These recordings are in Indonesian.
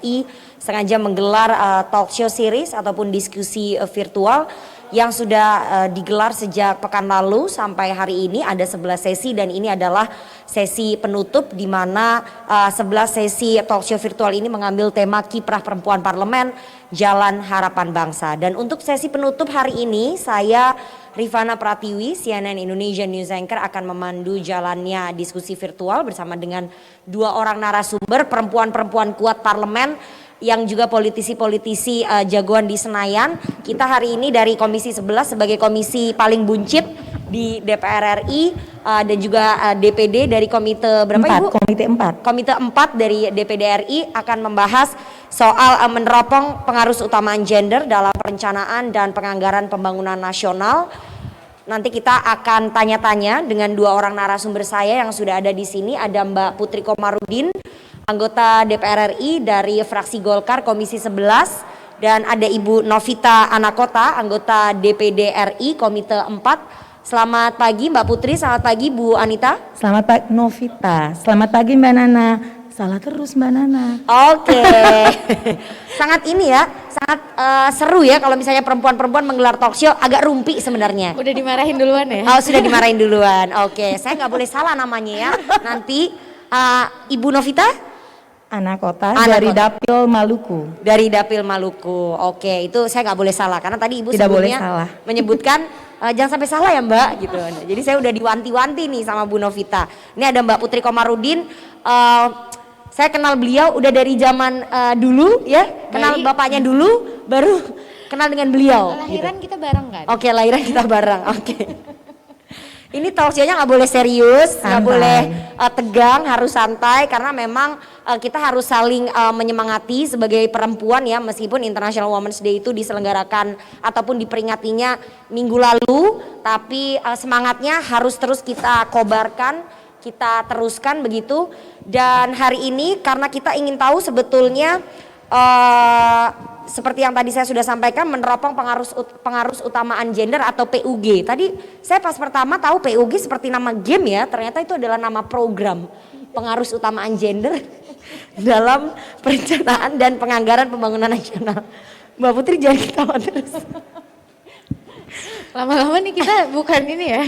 RI sengaja menggelar talk show series ataupun diskusi virtual yang sudah digelar sejak pekan lalu sampai hari ini. Ada 11 sesi dan ini adalah sesi penutup di mana 11 sesi talk show virtual ini mengambil tema kiprah perempuan parlemen Jalan Harapan Bangsa. Dan untuk sesi penutup hari ini saya Rifana Pratiwi, CNN Indonesia News Anchor akan memandu jalannya diskusi virtual bersama dengan dua orang narasumber perempuan-perempuan kuat parlemen yang juga politisi-politisi jagoan di Senayan. Kita hari ini dari Komisi 11 sebagai komisi paling buncit di DPR RI dan juga DPD dari komite berapa 4, Ibu? Komite 4 dari DPD RI akan membahas soal meneropong pengaruh utamaan gender dalam perencanaan dan penganggaran pembangunan nasional. Nanti kita akan tanya-tanya dengan dua orang narasumber saya yang sudah ada di sini. Ada Mbak Putri Komarudin, anggota DPR RI dari fraksi Golkar Komisi 11, dan ada Ibu Novita Anakota, anggota DPD RI Komite 4. Selamat pagi Mbak Putri, selamat pagi Bu Anita. Selamat pagi Novita, selamat pagi Mbak Nana. Salah terus Mbak Nana. Oke. Sangat ini ya, sangat seru ya kalau misalnya perempuan-perempuan menggelar talk show, agak rumpi sebenarnya. Udah dimarahin duluan ya? Oh sudah dimarahin duluan, oke. Saya nggak boleh salah namanya ya. Nanti Ibu Novita? Anakota dari Dapil Maluku. Dari Dapil Maluku, oke. Itu saya nggak boleh salah karena tadi Ibu Tidak sebelumnya boleh salah. menyebutkan jangan sampai salah ya Mbak gitu. Jadi saya udah diwanti-wanti nih sama Bu Novita. Ini ada Mbak Putri Komarudin. Saya kenal beliau udah dari zaman dulu ya, kenal bapaknya dulu, baru kenal dengan beliau. Lahiran gitu. kita bareng kan? Oke, lahiran kita bareng. Oke. Ini talk show-nya nggak boleh serius, nggak boleh tegang, harus santai karena memang kita harus saling menyemangati sebagai perempuan ya, meskipun International Women's Day itu diselenggarakan ataupun diperingatinya minggu lalu, tapi semangatnya harus terus kita kobarkan, kita teruskan begitu. Dan hari ini karena kita ingin tahu sebetulnya seperti yang tadi saya sudah sampaikan, meneropong pengaruh utamaan gender atau PUG. Tadi saya pas pertama tahu PUG seperti nama game ya, ternyata itu adalah nama program pengaruh utamaan gender dalam perencanaan dan penganggaran pembangunan nasional. Mbak Putri jangan ketawa terus. Lama-lama nih kita bukan ini ya,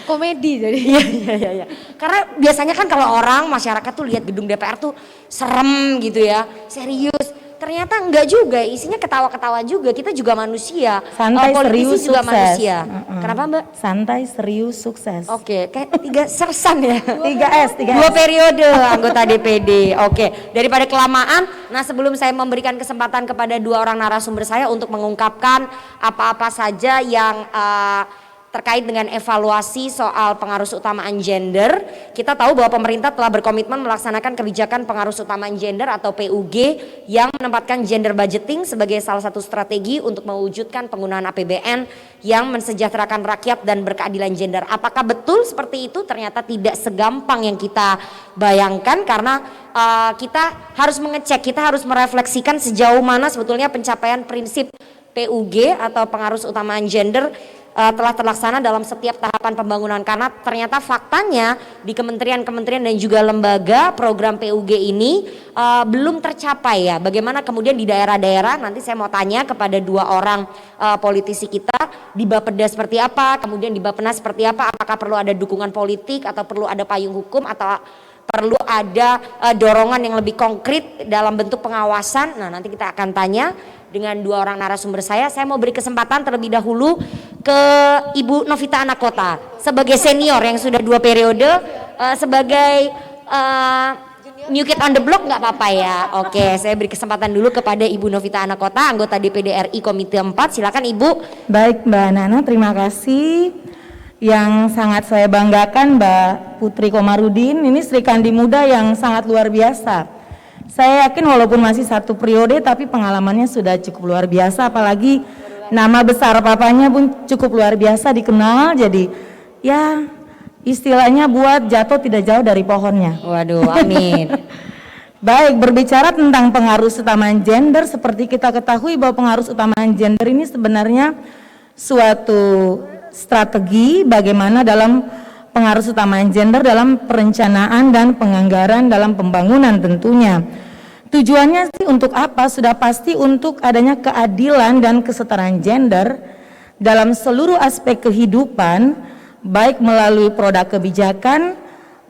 komedi jadi. Iya. Karena biasanya kan kalau orang masyarakat tuh lihat gedung DPR tuh serem gitu ya, serius. Ternyata enggak juga, isinya ketawa-ketawa juga. Kita juga manusia. Santai, serius, juga sukses. manusia. Kenapa Mbak? Santai, serius, sukses. Oke, kayak 3 sersan ya. 3S. 2 periode anggota DPD. Oke, daripada kelamaan, nah sebelum saya memberikan kesempatan kepada dua orang narasumber saya untuk mengungkapkan apa-apa saja yang terkait dengan evaluasi soal pengaruh utamaan gender, kita tahu bahwa pemerintah telah berkomitmen melaksanakan kebijakan pengaruh utamaan gender atau PUG yang menempatkan gender budgeting sebagai salah satu strategi untuk mewujudkan penggunaan APBN yang mensejahterakan rakyat dan berkeadilan gender. Apakah betul seperti itu? Ternyata tidak segampang yang kita bayangkan karena kita harus mengecek, kita harus merefleksikan sejauh mana sebetulnya pencapaian prinsip PUG atau pengaruh utamaan gender telah terlaksana dalam setiap tahapan pembangunan, karena ternyata faktanya di kementerian-kementerian dan juga lembaga program PUG ini belum tercapai ya. Bagaimana kemudian di daerah-daerah, nanti saya mau tanya kepada dua orang politisi kita, di Bapeda seperti apa, kemudian di Bappenas seperti apa, apakah perlu ada dukungan politik atau perlu ada payung hukum atau perlu ada dorongan yang lebih konkret dalam bentuk pengawasan. Nah nanti kita akan tanya dengan dua orang narasumber saya. Saya mau beri kesempatan terlebih dahulu ke Ibu Novita Anakota sebagai senior yang sudah 2 periode, sebagai new kid on the block nggak apa-apa ya. Oke, saya beri kesempatan dulu kepada Ibu Novita Anakota, anggota DPD RI Komite 4. Silakan Ibu. Baik Mbak Nana, terima kasih. Yang sangat saya banggakan Mbak Putri Komarudin, ini Sri Kandi muda yang sangat luar biasa. Saya yakin walaupun masih 1 periode tapi pengalamannya sudah cukup luar biasa, apalagi nama besar papanya pun cukup luar biasa dikenal, jadi ya istilahnya buat jatuh tidak jauh dari pohonnya. Waduh, amin. Baik, berbicara tentang pengaruh utamaan gender, seperti kita ketahui bahwa pengaruh utamaan gender ini sebenarnya suatu strategi bagaimana dalam pengaruh utamaan gender dalam perencanaan dan penganggaran dalam pembangunan tentunya. Tujuannya sih untuk apa? Sudah pasti untuk adanya keadilan dan kesetaraan gender dalam seluruh aspek kehidupan, baik melalui produk kebijakan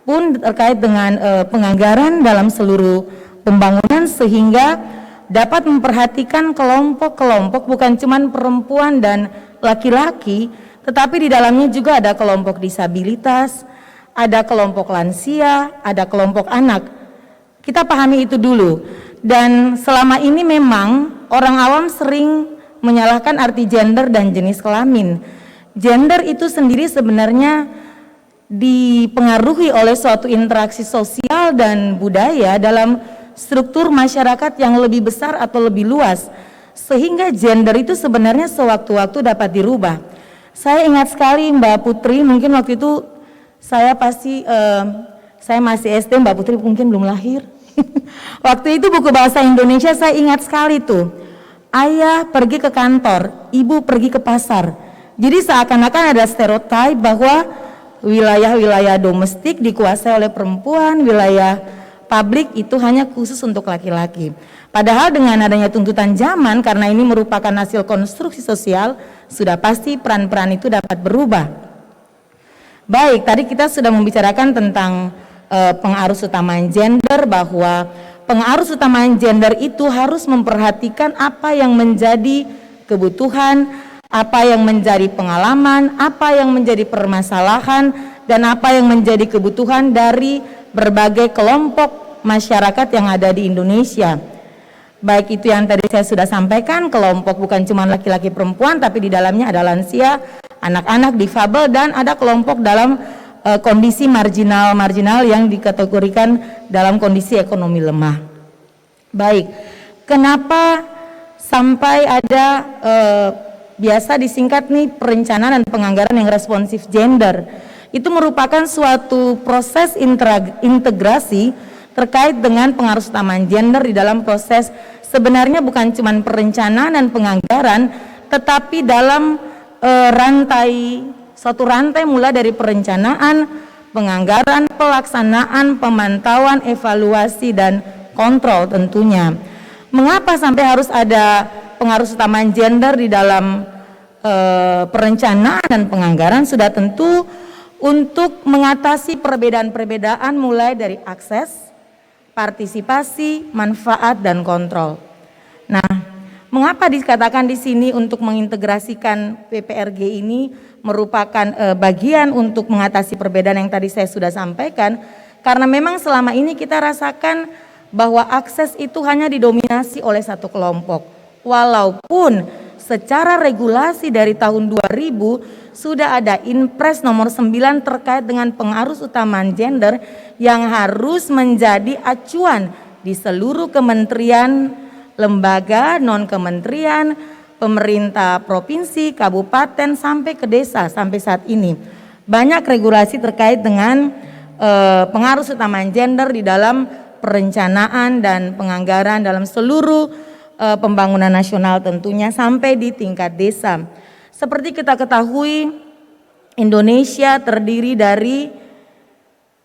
pun terkait dengan penganggaran dalam seluruh pembangunan, sehingga dapat memperhatikan kelompok-kelompok, bukan cuma perempuan dan laki-laki, tetapi di dalamnya juga ada kelompok disabilitas, ada kelompok lansia, ada kelompok anak. Kita pahami itu dulu. Dan selama ini memang orang awam sering menyalahkan arti gender dan jenis kelamin. Gender itu sendiri sebenarnya dipengaruhi oleh suatu interaksi sosial dan budaya dalam struktur masyarakat yang lebih besar atau lebih luas, sehingga gender itu sebenarnya sewaktu-waktu dapat dirubah. Saya ingat sekali Mbak Putri, mungkin waktu itu saya masih SD, Mbak Putri mungkin belum lahir. Waktu itu buku bahasa Indonesia saya ingat sekali tuh, ayah pergi ke kantor, ibu pergi ke pasar. Jadi seakan-akan ada stereotip bahwa wilayah-wilayah domestik dikuasai oleh perempuan, wilayah publik itu hanya khusus untuk laki-laki. Padahal dengan adanya tuntutan zaman, karena ini merupakan hasil konstruksi sosial, sudah pasti peran-peran itu dapat berubah. Baik, tadi kita sudah membicarakan tentang pengarus utamaan gender, bahwa pengarus utamaan gender itu harus memperhatikan apa yang menjadi kebutuhan, apa yang menjadi pengalaman, apa yang menjadi permasalahan, dan apa yang menjadi kebutuhan dari berbagai kelompok masyarakat yang ada di Indonesia. Baik itu yang tadi saya sudah sampaikan, kelompok bukan cuma laki-laki perempuan, tapi di dalamnya ada lansia, anak-anak, difabel, dan ada kelompok dalam kondisi marginal yang dikategorikan dalam kondisi ekonomi lemah. Baik, kenapa sampai ada biasa disingkat nih perencanaan dan penganggaran yang responsif gender? Itu merupakan suatu proses integrasi terkait dengan pengarus utamaan gender di dalam proses, sebenarnya bukan cuma perencanaan dan penganggaran, tetapi dalam suatu rantai mulai dari perencanaan, penganggaran, pelaksanaan, pemantauan, evaluasi, dan kontrol tentunya. Mengapa sampai harus ada pengarus utamaan gender di dalam perencanaan dan penganggaran? Sudah tentu untuk mengatasi perbedaan-perbedaan mulai dari akses, partisipasi, manfaat, dan kontrol. Nah, mengapa dikatakan di sini untuk mengintegrasikan PPRG ini merupakan bagian untuk mengatasi perbedaan yang tadi saya sudah sampaikan? Karena memang selama ini kita rasakan bahwa akses itu hanya didominasi oleh satu kelompok. Walaupun secara regulasi dari tahun 2000 sudah ada Inpres nomor 9 terkait dengan pengarus utamaan gender yang harus menjadi acuan di seluruh kementerian, lembaga, non-kementerian, pemerintah provinsi, kabupaten, sampai ke desa sampai saat ini. Banyak regulasi terkait dengan pengarus utamaan gender di dalam perencanaan dan penganggaran dalam seluruh pembangunan nasional tentunya sampai di tingkat desa. Seperti kita ketahui, Indonesia terdiri dari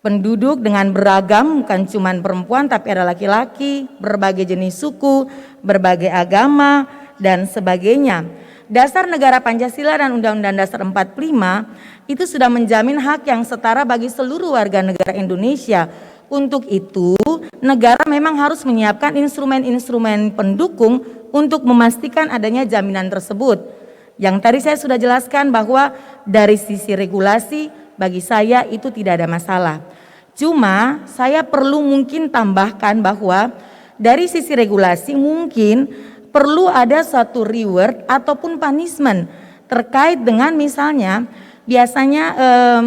penduduk dengan beragam, bukan cuma perempuan tapi ada laki-laki, berbagai jenis suku, berbagai agama, dan sebagainya. Dasar Negara Pancasila dan Undang-Undang Dasar 45 itu sudah menjamin hak yang setara bagi seluruh warga negara Indonesia. Untuk itu, negara memang harus menyiapkan instrumen-instrumen pendukung untuk memastikan adanya jaminan tersebut. Yang tadi saya sudah jelaskan bahwa dari sisi regulasi bagi saya itu tidak ada masalah. Cuma saya perlu mungkin tambahkan bahwa dari sisi regulasi mungkin perlu ada suatu reward ataupun punishment terkait dengan misalnya biasanya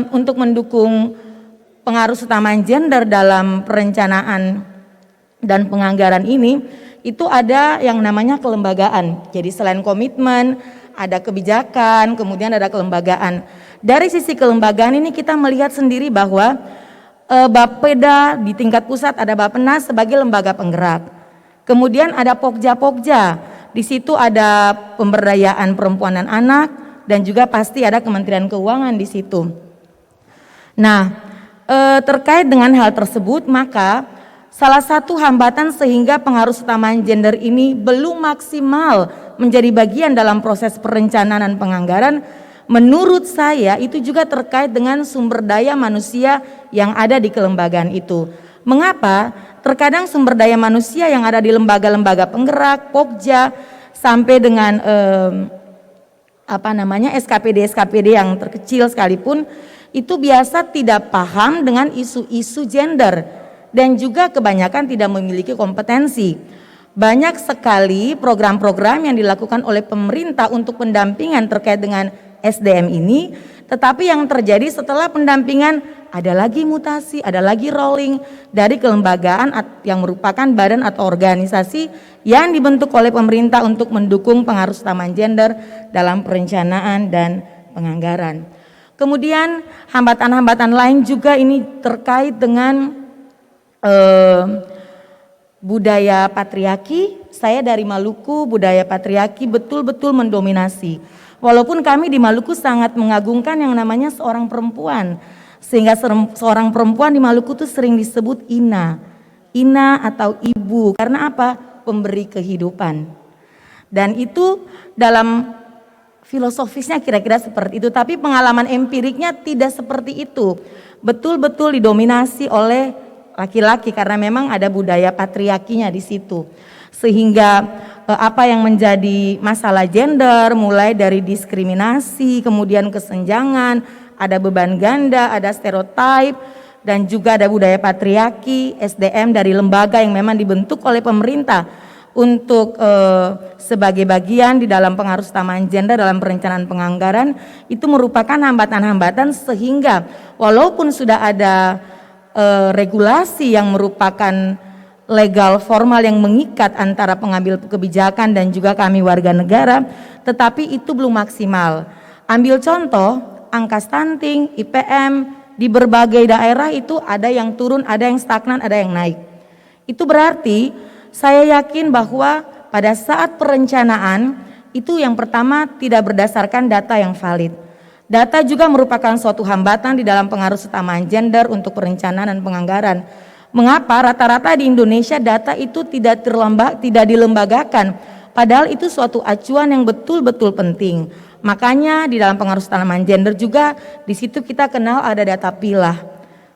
untuk mendukung pengarus utamaan gender dalam perencanaan dan penganggaran ini itu ada yang namanya kelembagaan. Jadi selain komitmen ada kebijakan, kemudian ada kelembagaan. Dari sisi kelembagaan ini kita melihat sendiri bahwa Bapeda di tingkat pusat ada Bappenas sebagai lembaga penggerak. Kemudian ada Pokja-Pokja, di situ ada pemberdayaan perempuan dan anak, dan juga pasti ada Kementerian Keuangan di situ. Nah, terkait dengan hal tersebut maka Salah satu hambatan sehingga pengaruh keutamaan gender ini belum maksimal menjadi bagian dalam proses perencanaan dan penganggaran, menurut saya itu juga terkait dengan sumber daya manusia yang ada di kelembagaan itu. Mengapa? Terkadang sumber daya manusia yang ada di lembaga-lembaga penggerak, Pokja, sampai dengan SKPD yang terkecil sekalipun, itu biasa tidak paham dengan isu-isu gender dan juga kebanyakan tidak memiliki kompetensi. Banyak sekali program-program yang dilakukan oleh pemerintah untuk pendampingan terkait dengan SDM ini, tetapi yang terjadi setelah pendampingan ada lagi mutasi, ada lagi rolling dari kelembagaan yang merupakan badan atau organisasi yang dibentuk oleh pemerintah untuk mendukung pengaruh keutamaan gender dalam perencanaan dan penganggaran. Kemudian hambatan-hambatan lain juga ini terkait dengan budaya patriarki. Saya dari Maluku, budaya patriarki betul-betul mendominasi. Walaupun kami di Maluku sangat mengagungkan yang namanya seorang perempuan, sehingga seorang perempuan di Maluku itu sering disebut Ina atau ibu. Karena apa? Pemberi kehidupan. Dan itu dalam filosofisnya kira-kira seperti itu, tapi pengalaman empiriknya tidak seperti itu. Betul-betul didominasi oleh laki-laki karena memang ada budaya patriarkinya di situ. Sehingga apa yang menjadi masalah gender mulai dari diskriminasi, kemudian kesenjangan, ada beban ganda, ada stereotip, dan juga ada budaya patriarki, SDM dari lembaga yang memang dibentuk oleh pemerintah untuk sebagai bagian di dalam pengaruh keutamaan gender dalam perencanaan penganggaran, itu merupakan hambatan-hambatan sehingga walaupun sudah ada regulasi yang merupakan legal formal yang mengikat antara pengambil kebijakan dan juga kami warga negara, tetapi itu belum maksimal. Ambil contoh, angka stunting, IPM di berbagai daerah itu ada yang turun, ada yang stagnan, ada yang naik. Itu berarti saya yakin bahwa pada saat perencanaan itu yang pertama tidak berdasarkan data yang valid. Data juga merupakan suatu hambatan di dalam pengaruh keutamaan gender untuk perencanaan dan penganggaran. Mengapa? Rata-rata di Indonesia data itu tidak dilembagakan, padahal itu suatu acuan yang betul-betul penting. Makanya di dalam pengaruh keutamaan gender juga di situ kita kenal ada data pilah.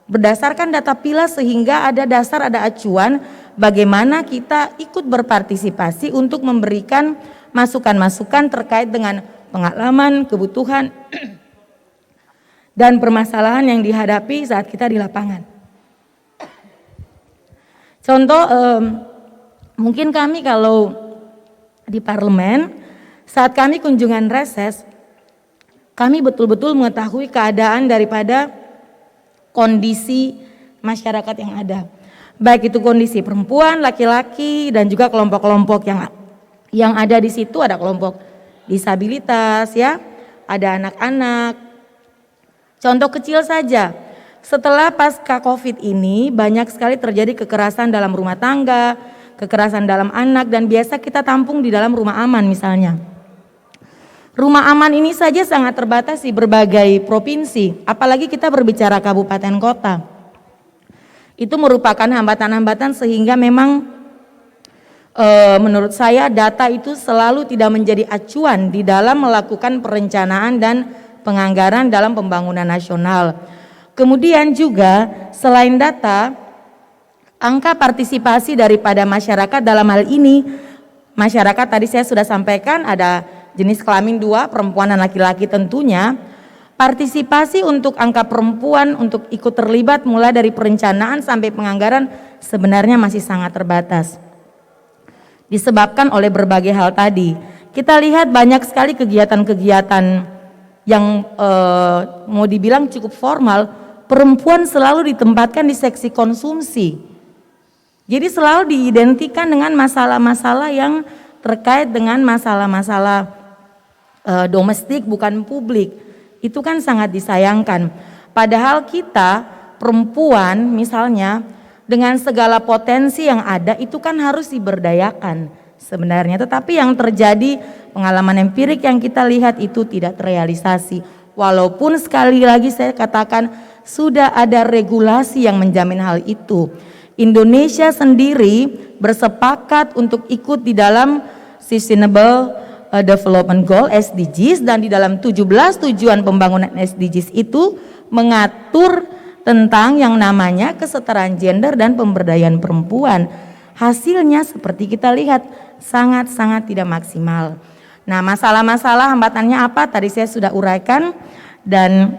Berdasarkan data pilah sehingga ada dasar, ada acuan bagaimana kita ikut berpartisipasi untuk memberikan masukan-masukan terkait dengan pengalaman, kebutuhan dan permasalahan yang dihadapi saat kita di lapangan. Contoh, mungkin kami kalau di parlemen, saat kami kunjungan reses, kami betul-betul mengetahui keadaan daripada kondisi masyarakat yang ada. Baik itu kondisi perempuan, laki-laki, dan juga kelompok-kelompok yang ada di situ, ada kelompok disabilitas, ya, ada anak-anak. Contoh kecil saja, setelah pasca COVID ini banyak sekali terjadi kekerasan dalam rumah tangga, kekerasan dalam anak, dan biasa kita tampung di dalam rumah aman misalnya. Rumah aman ini saja sangat terbatas di berbagai provinsi, apalagi kita berbicara kabupaten kota. Itu merupakan hambatan-hambatan sehingga memang menurut saya data itu selalu tidak menjadi acuan di dalam melakukan perencanaan dan penganggaran dalam pembangunan nasional. Kemudian juga selain data, angka partisipasi daripada masyarakat dalam hal ini, masyarakat tadi saya sudah sampaikan ada jenis kelamin dua, perempuan dan laki-laki tentunya. Partisipasi untuk angka perempuan untuk ikut terlibat mulai dari perencanaan sampai penganggaran sebenarnya masih sangat terbatas. Disebabkan oleh berbagai hal tadi. Kita lihat banyak sekali kegiatan-kegiatan yang mau dibilang cukup formal, perempuan selalu ditempatkan di seksi konsumsi. Jadi selalu diidentikan dengan masalah-masalah yang terkait dengan masalah-masalah domestik bukan publik. Itu kan sangat disayangkan. Padahal kita perempuan misalnya dengan segala potensi yang ada itu kan harus diberdayakan sebenarnya. Tetapi yang terjadi pengalaman empirik yang kita lihat itu tidak terrealisasi. Walaupun sekali lagi saya katakan sudah ada regulasi yang menjamin hal itu. Indonesia sendiri bersepakat untuk ikut di dalam Sustainable Development Goal SDGs, dan di dalam 17 tujuan pembangunan SDGs itu mengatur tentang yang namanya kesetaraan gender dan pemberdayaan perempuan. Hasilnya seperti kita lihat sangat-sangat tidak maksimal. Nah, masalah-masalah hambatannya apa? Tadi saya sudah uraikan, dan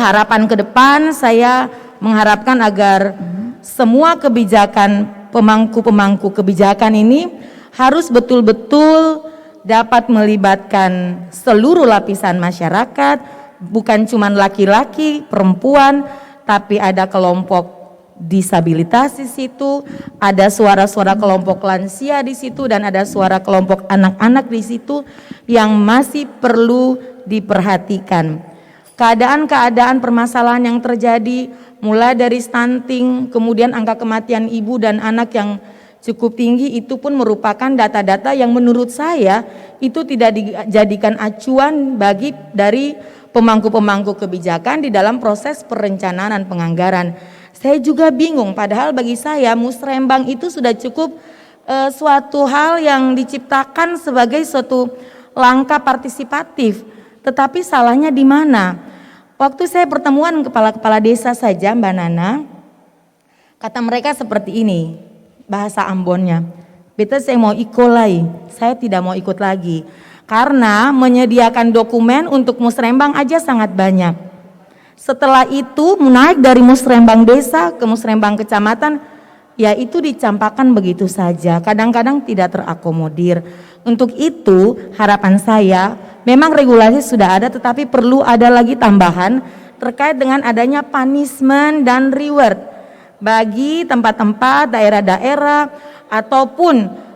harapan ke depan saya mengharapkan agar semua kebijakan pemangku-pemangku kebijakan ini harus betul-betul dapat melibatkan seluruh lapisan masyarakat, bukan cuma laki-laki, perempuan, tapi ada kelompok disabilitas di situ, ada suara-suara kelompok lansia di situ, dan ada suara kelompok anak-anak di situ yang masih perlu diperhatikan. Keadaan-keadaan permasalahan yang terjadi mulai dari stunting, kemudian angka kematian ibu dan anak yang cukup tinggi, itu pun merupakan data-data yang menurut saya itu tidak dijadikan acuan bagi dari pemangku-pemangku kebijakan di dalam proses perencanaan dan penganggaran. Saya juga bingung, padahal bagi saya musrembang itu sudah cukup suatu hal yang diciptakan sebagai suatu langkah partisipatif. Tetapi salahnya di mana? Waktu saya pertemuan kepala-kepala desa saja, Mbak Nana, kata mereka seperti ini, bahasa Ambonnya, beta saya mau ikolai, saya tidak mau ikut lagi. Karena menyediakan dokumen untuk musrembang aja sangat banyak. Setelah itu naik dari musrembang desa ke musrembang kecamatan, ya itu dicampakkan begitu saja, kadang-kadang tidak terakomodir. Untuk itu harapan saya, memang regulasi sudah ada, tetapi perlu ada lagi tambahan terkait dengan adanya punishment dan reward bagi tempat-tempat, daerah-daerah ataupun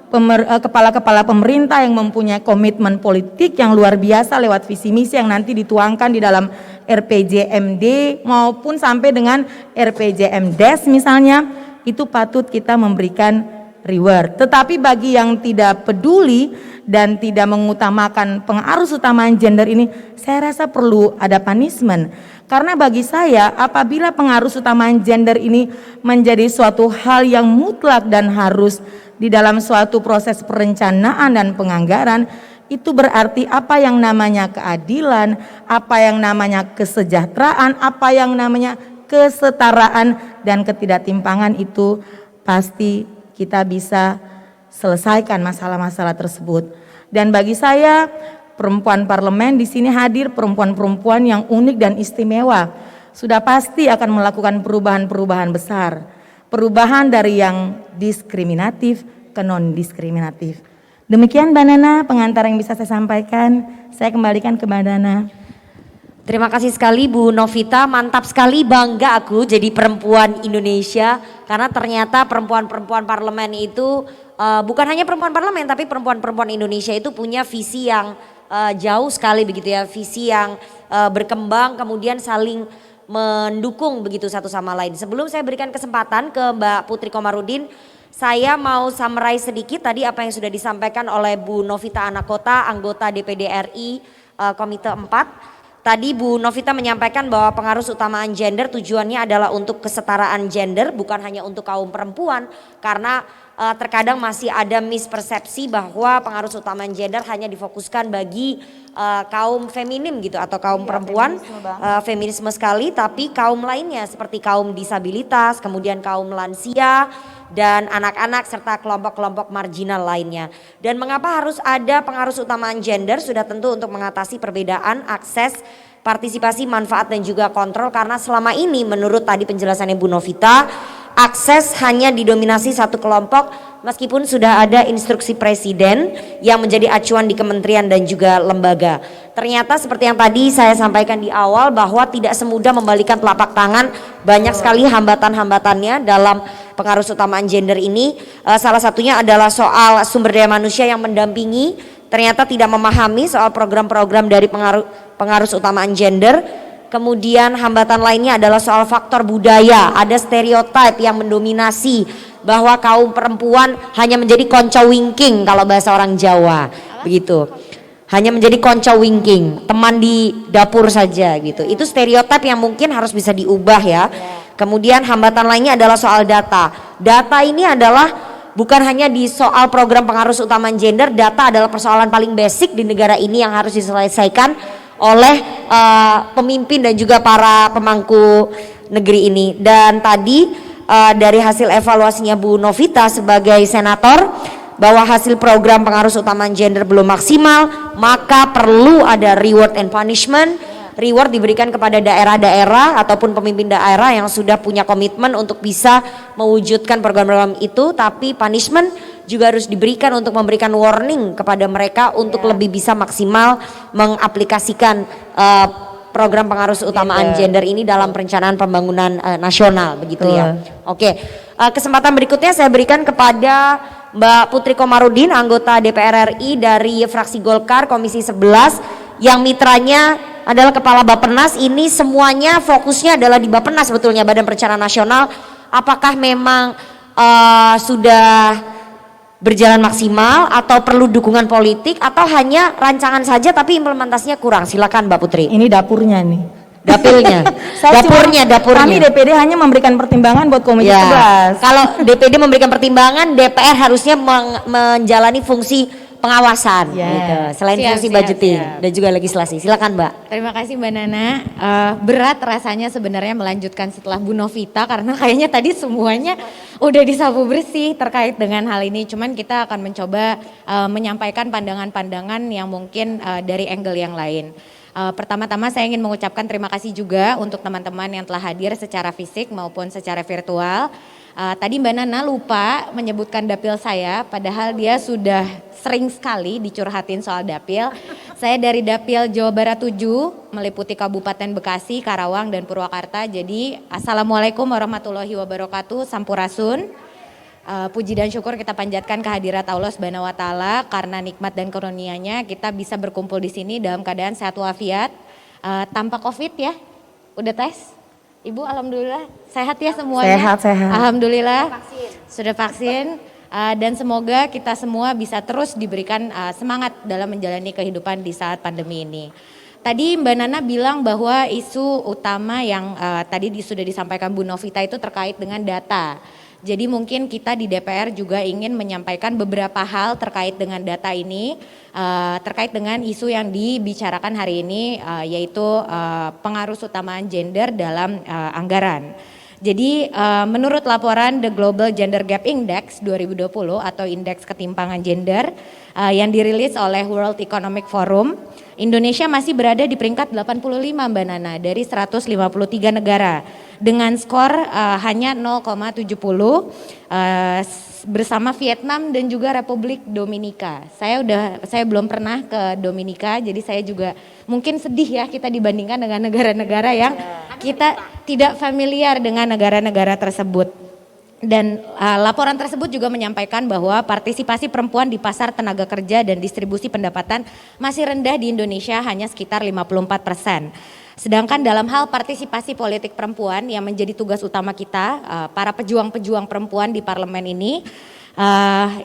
kepala-kepala pemerintah yang mempunyai komitmen politik yang luar biasa lewat visi misi yang nanti dituangkan di dalam RPJMD maupun sampai dengan RPJMDes misalnya, itu patut kita memberikan reward. Tetapi bagi yang tidak peduli dan tidak mengutamakan pengarus utamaan gender ini, saya rasa perlu ada punishment. Karena bagi saya, apabila pengarus utamaan gender ini menjadi suatu hal yang mutlak dan harus di dalam suatu proses perencanaan dan penganggaran, itu berarti apa yang namanya keadilan, apa yang namanya kesejahteraan, apa yang namanya kesetaraan dan ketidaktimpangan itu pasti kita bisa selesaikan masalah-masalah tersebut. Dan bagi saya, perempuan parlemen di sini hadir perempuan-perempuan yang unik dan istimewa. Sudah pasti akan melakukan perubahan-perubahan besar. Perubahan dari yang diskriminatif ke non-diskriminatif. Demikian Mbak Nana pengantar yang bisa saya sampaikan. Saya kembalikan ke Mbak Nana. Terima kasih sekali Bu Novita, mantap sekali, bangga aku jadi perempuan Indonesia karena ternyata perempuan-perempuan parlemen itu bukan hanya perempuan parlemen tapi perempuan-perempuan Indonesia itu punya visi yang jauh sekali begitu ya, visi yang berkembang kemudian saling mendukung begitu satu sama lain. Sebelum saya berikan kesempatan ke Mbak Putri Komarudin, saya mau summarize sedikit tadi apa yang sudah disampaikan oleh Bu Novita Anakota, anggota DPD RI Komite 4. Tadi Bu Novita menyampaikan bahwa pengarus utamaan gender tujuannya adalah untuk kesetaraan gender, bukan hanya untuk kaum perempuan, karena terkadang masih ada mispersepsi bahwa pengarus utamaan gender hanya difokuskan bagi kaum feminim gitu atau kaum perempuan, feminisme sekali, tapi kaum lainnya seperti kaum disabilitas, kemudian kaum lansia dan anak-anak serta kelompok-kelompok marginal lainnya. Dan mengapa harus ada pengarus utamaan gender? Sudah tentu untuk mengatasi perbedaan akses, partisipasi, manfaat dan juga kontrol, karena selama ini menurut tadi penjelasannya Bu Novita, akses hanya didominasi satu kelompok meskipun sudah ada instruksi presiden yang menjadi acuan di kementerian dan juga lembaga. Ternyata seperti yang tadi saya sampaikan di awal bahwa tidak semudah membalikan telapak tangan, banyak sekali hambatan-hambatannya dalam pengarus utamaan gender ini. Salah satunya adalah soal sumber daya manusia yang mendampingi, ternyata tidak memahami soal program-program dari pengarus utamaan gender. Kemudian hambatan lainnya adalah soal faktor budaya, ada stereotip yang mendominasi bahwa kaum perempuan hanya menjadi konco wingking kalau bahasa orang Jawa, begitu. Hanya menjadi konco wingking, teman di dapur saja gitu. Itu stereotip yang mungkin harus bisa diubah ya. Kemudian hambatan lainnya adalah soal data. Data ini adalah bukan hanya di soal program pengarus utama gender, data adalah persoalan paling basic di negara ini yang harus diselesaikan oleh pemimpin dan juga para pemangku negeri ini. Dan tadi dari hasil evaluasinya Bu Novita sebagai senator, bahwa hasil program pengarus utama gender belum maksimal, maka perlu ada reward and punishment. Reward diberikan kepada daerah-daerah ataupun pemimpin daerah yang sudah punya komitmen untuk bisa mewujudkan program-program itu, tapi punishment juga harus diberikan untuk memberikan warning kepada mereka untuk lebih bisa maksimal mengaplikasikan program pengarus utamaan gender ini dalam perencanaan pembangunan nasional, begitu ya. Oke, kesempatan berikutnya saya berikan kepada Mbak Putri Komarudin, anggota DPR RI dari fraksi Golkar Komisi 11, yang mitranya adalah Kepala Bappenas. Ini semuanya fokusnya adalah di Bappenas sebetulnya, Badan Perencanaan Nasional. Apakah memang sudah berjalan maksimal atau perlu dukungan politik atau hanya rancangan saja tapi implementasinya kurang? Silakan Mbak Putri. Ini dapurnya nih. Dapilnya, dapurnya. Kami DPD hanya memberikan pertimbangan buat Komisi 11. Kalau DPD memberikan pertimbangan, DPR harusnya menjalani fungsi pengawasan, gitu. Selain fungsi budgeting dan juga legislasi. Silakan Mbak. Terima kasih Mbak Nana. Berat rasanya sebenarnya melanjutkan setelah Bu Novita karena kayaknya tadi semuanya udah disapu bersih terkait dengan hal ini. Cuman kita akan mencoba menyampaikan pandangan-pandangan yang mungkin dari angle yang lain. Pertama-tama saya ingin mengucapkan terima kasih juga untuk teman-teman yang telah hadir secara fisik maupun secara virtual. Tadi Mbak Nana lupa menyebutkan dapil saya, padahal dia sudah sering sekali dicurhatin soal dapil. Saya dari dapil Jawa Barat 7, meliputi Kabupaten Bekasi, Karawang, dan Purwakarta. Jadi Assalamualaikum warahmatullahi wabarakatuh, Sampurasun. Puji dan syukur kita panjatkan kehadirat Allah Subhanahu wa taala, karena nikmat dan karunia-Nya kita bisa berkumpul di sini dalam keadaan sehat walafiat, tanpa Covid ya. Udah tes? Ibu alhamdulillah sehat ya semuanya. Sehat. Alhamdulillah. Sudah vaksin. Dan semoga kita semua bisa terus diberikan semangat dalam menjalani kehidupan di saat pandemi ini. Tadi Mbak Nana bilang bahwa isu utama yang tadi sudah disampaikan Bu Novita itu terkait dengan data. Jadi mungkin kita di DPR juga ingin menyampaikan beberapa hal terkait dengan data ini, terkait dengan isu yang dibicarakan hari ini, yaitu pengarus utamaan gender dalam anggaran. Jadi menurut laporan The Global Gender Gap Index 2020 atau indeks ketimpangan gender yang dirilis oleh World Economic Forum, Indonesia masih berada di peringkat 85 Mbak Nana dari 153 negara dengan skor hanya 0,70 bersama Vietnam dan juga Republik Dominika. Saya belum pernah ke Dominika, jadi saya juga mungkin sedih ya kita dibandingkan dengan negara-negara yang kita tidak familiar dengan negara-negara tersebut. Dan laporan tersebut juga menyampaikan bahwa partisipasi perempuan di pasar tenaga kerja dan distribusi pendapatan masih rendah di Indonesia, hanya sekitar 54%. Sedangkan dalam hal partisipasi politik perempuan yang menjadi tugas utama kita, para pejuang-pejuang perempuan di parlemen ini,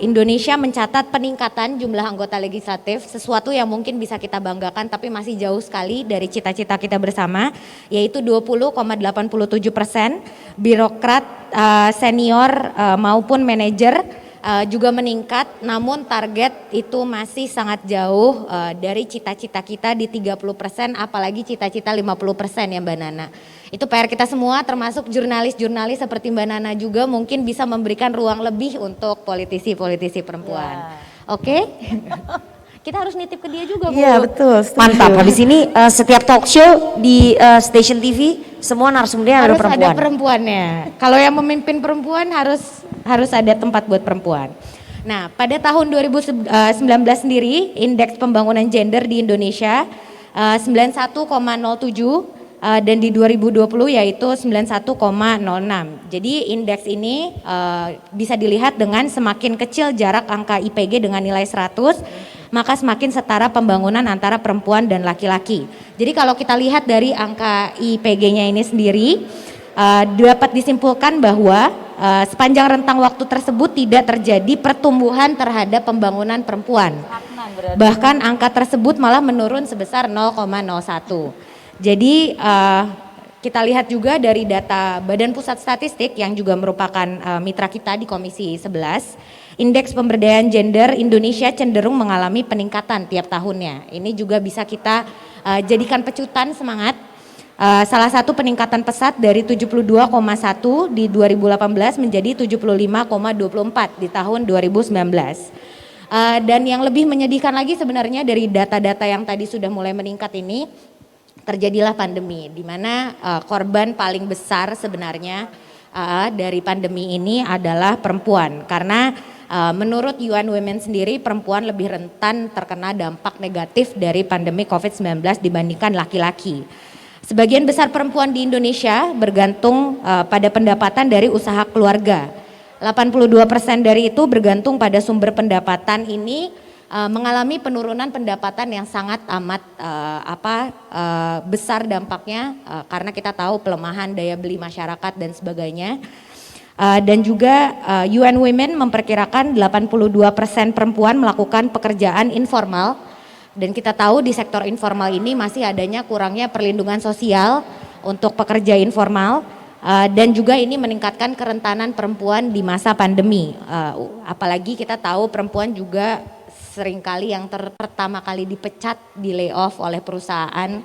Indonesia mencatat peningkatan jumlah anggota legislatif, sesuatu yang mungkin bisa kita banggakan tapi masih jauh sekali dari cita-cita kita bersama, yaitu 20,87%. Birokrat senior maupun manajer juga meningkat, namun target itu masih sangat jauh dari cita-cita kita di 30%, apalagi cita-cita 50% ya Mbak Nana. Itu PR kita semua, termasuk jurnalis-jurnalis seperti Mbak Nana juga mungkin bisa memberikan ruang lebih untuk politisi-politisi perempuan. Oke? Kita harus nitip ke dia juga Bu. Iya betul. Setuju. Mantap. Habis ini setiap talk show di stasiun TV semua narasumbernya ada perempuan. Harus ada perempuannya. Kalau yang memimpin perempuan harus ada tempat buat perempuan. Nah, pada tahun 2019 sendiri indeks pembangunan gender di Indonesia 91,07 dan di 2020 yaitu 91,06. Jadi indeks ini bisa dilihat dengan semakin kecil jarak angka IPG dengan nilai 100, maka semakin setara pembangunan antara perempuan dan laki-laki. Jadi kalau kita lihat dari angka IPG-nya ini sendiri, dapat disimpulkan bahwa sepanjang rentang waktu tersebut tidak terjadi pertumbuhan terhadap pembangunan perempuan. Bahkan angka tersebut malah menurun sebesar 0,01. Jadi Kita lihat juga dari data Badan Pusat Statistik yang juga merupakan mitra kita di Komisi 11, indeks pemberdayaan gender Indonesia cenderung mengalami peningkatan tiap tahunnya. Ini juga bisa kita jadikan pecutan semangat. Salah satu peningkatan pesat dari 72,1 di 2018 menjadi 75,24 di tahun 2019. Dan yang lebih menyedihkan lagi sebenarnya dari data-data yang tadi sudah mulai meningkat ini, terjadilah pandemi, di mana korban paling besar sebenarnya dari pandemi ini adalah perempuan, karena menurut UN Women sendiri perempuan lebih rentan terkena dampak negatif dari pandemi COVID-19 dibandingkan laki-laki. Sebagian besar perempuan di Indonesia bergantung pada pendapatan dari usaha keluarga. 82% dari itu bergantung pada sumber pendapatan ini mengalami penurunan pendapatan yang sangat amat besar dampaknya karena kita tahu pelemahan daya beli masyarakat dan sebagainya. Dan juga UN Women memperkirakan 82% perempuan melakukan pekerjaan informal, dan kita tahu di sektor informal ini masih adanya kurangnya perlindungan sosial untuk pekerja informal, dan juga ini meningkatkan kerentanan perempuan di masa pandemi. Apalagi kita tahu perempuan juga seringkali yang pertama kali dipecat, di layoff oleh perusahaan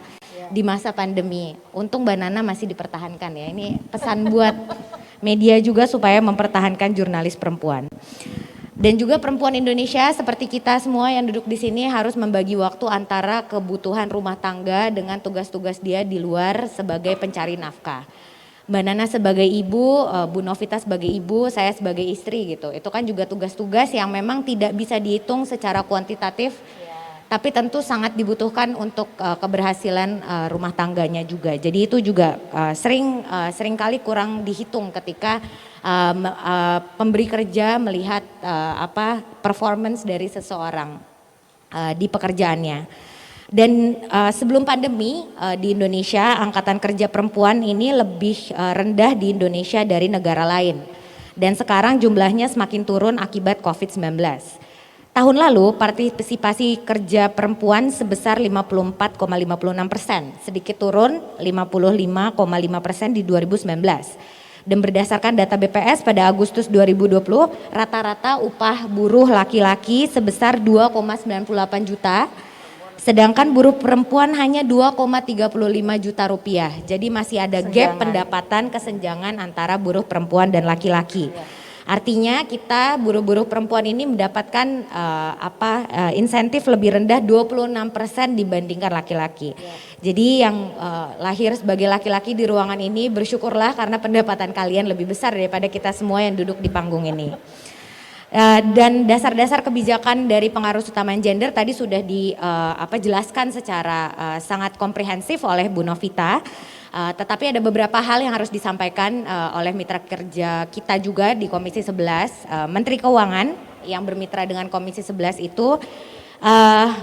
di masa pandemi. Untung Mbak Nana masih dipertahankan ya. Ini pesan buat media juga supaya mempertahankan jurnalis perempuan. Dan juga perempuan Indonesia seperti kita semua yang duduk di sini harus membagi waktu antara kebutuhan rumah tangga dengan tugas-tugas dia di luar sebagai pencari nafkah. Mbak Nana sebagai ibu, Bu Novita sebagai ibu, saya sebagai istri gitu. Itu kan juga tugas-tugas yang memang tidak bisa dihitung secara kuantitatif, tapi tentu sangat dibutuhkan untuk keberhasilan rumah tangganya juga. Jadi itu juga sering kali kurang dihitung ketika pemberi kerja melihat performance dari seseorang di pekerjaannya. Dan sebelum pandemi di Indonesia angkatan kerja perempuan ini lebih rendah di Indonesia dari negara lain. Dan sekarang jumlahnya semakin turun akibat COVID-19. Tahun lalu partisipasi kerja perempuan sebesar 54,56%, sedikit turun 55,5% di 2019. Dan berdasarkan data BPS pada Agustus 2020, rata-rata upah buruh laki-laki sebesar 2,98 juta, sedangkan buruh perempuan hanya 2,35 juta rupiah. Jadi masih ada gap pendapatan kesenjangan antara buruh perempuan dan laki-laki. Artinya kita buruh-buruh perempuan ini mendapatkan insentif lebih rendah 26% dibandingkan laki-laki. Jadi yang lahir sebagai laki-laki di ruangan ini bersyukurlah karena pendapatan kalian lebih besar daripada kita semua yang duduk di panggung ini. Dan dasar-dasar kebijakan dari pengaruh utama gender tadi sudah dijelaskan secara sangat komprehensif oleh Bu Novita. Tetapi ada beberapa hal yang harus disampaikan oleh mitra kerja kita juga di Komisi 11. Menteri Keuangan yang bermitra dengan Komisi 11 itu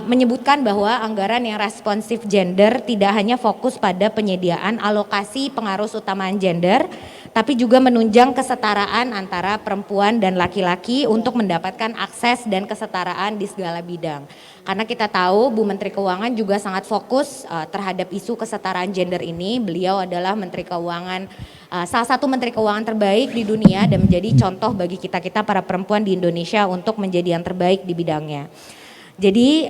menyebutkan bahwa anggaran yang responsif gender tidak hanya fokus pada penyediaan alokasi pengaruh utamaan gender, tapi juga menunjang kesetaraan antara perempuan dan laki-laki untuk mendapatkan akses dan kesetaraan di segala bidang. Karena kita tahu Bu Menteri Keuangan juga sangat fokus terhadap isu kesetaraan gender ini. Beliau adalah Menteri Keuangan, salah satu Menteri Keuangan terbaik di dunia dan menjadi contoh bagi kita-kita para perempuan di Indonesia untuk menjadi yang terbaik di bidangnya. Jadi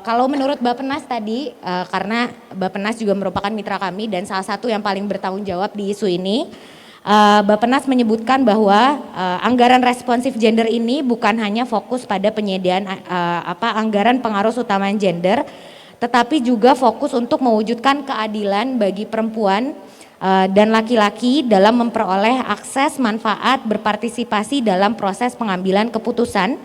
kalau menurut Bappenas tadi, karena Bappenas juga merupakan mitra kami dan salah satu yang paling bertanggung jawab di isu ini, Bappenas menyebutkan bahwa anggaran responsif gender ini bukan hanya fokus pada penyediaan anggaran pengaruh utama gender, tetapi juga fokus untuk mewujudkan keadilan bagi perempuan dan laki-laki dalam memperoleh akses manfaat berpartisipasi dalam proses pengambilan keputusan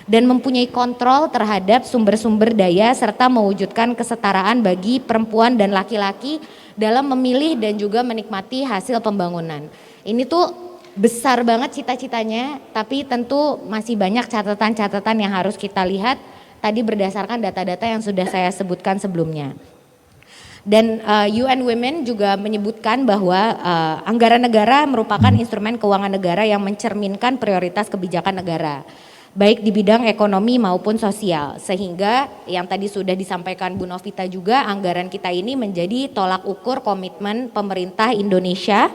dan mempunyai kontrol terhadap sumber-sumber daya serta mewujudkan kesetaraan bagi perempuan dan laki-laki dalam memilih dan juga menikmati hasil pembangunan. Ini tuh besar banget cita-citanya, tapi tentu masih banyak catatan-catatan yang harus kita lihat tadi berdasarkan data-data yang sudah saya sebutkan sebelumnya. Dan UN Women juga menyebutkan bahwa anggaran negara merupakan instrumen keuangan negara yang mencerminkan prioritas kebijakan negara. baik di bidang ekonomi maupun sosial. Sehingga yang tadi sudah disampaikan Bu Novita juga, anggaran kita ini menjadi tolak ukur komitmen pemerintah Indonesia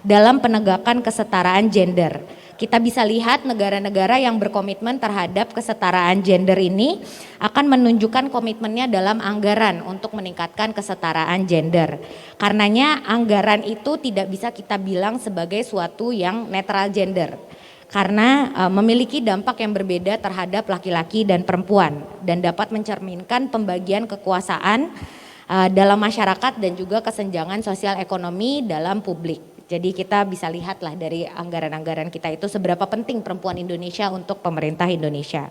dalam penegakan kesetaraan gender. Kita bisa lihat negara-negara yang berkomitmen terhadap kesetaraan gender ini akan menunjukkan komitmennya dalam anggaran untuk meningkatkan kesetaraan gender. Karenanya anggaran itu tidak bisa kita bilang sebagai suatu yang netral gender. Karena memiliki dampak yang berbeda terhadap laki-laki dan perempuan dan dapat mencerminkan pembagian kekuasaan dalam masyarakat dan juga kesenjangan sosial ekonomi dalam publik. Jadi kita bisa lihatlah dari anggaran-anggaran kita itu seberapa penting perempuan Indonesia untuk pemerintah Indonesia.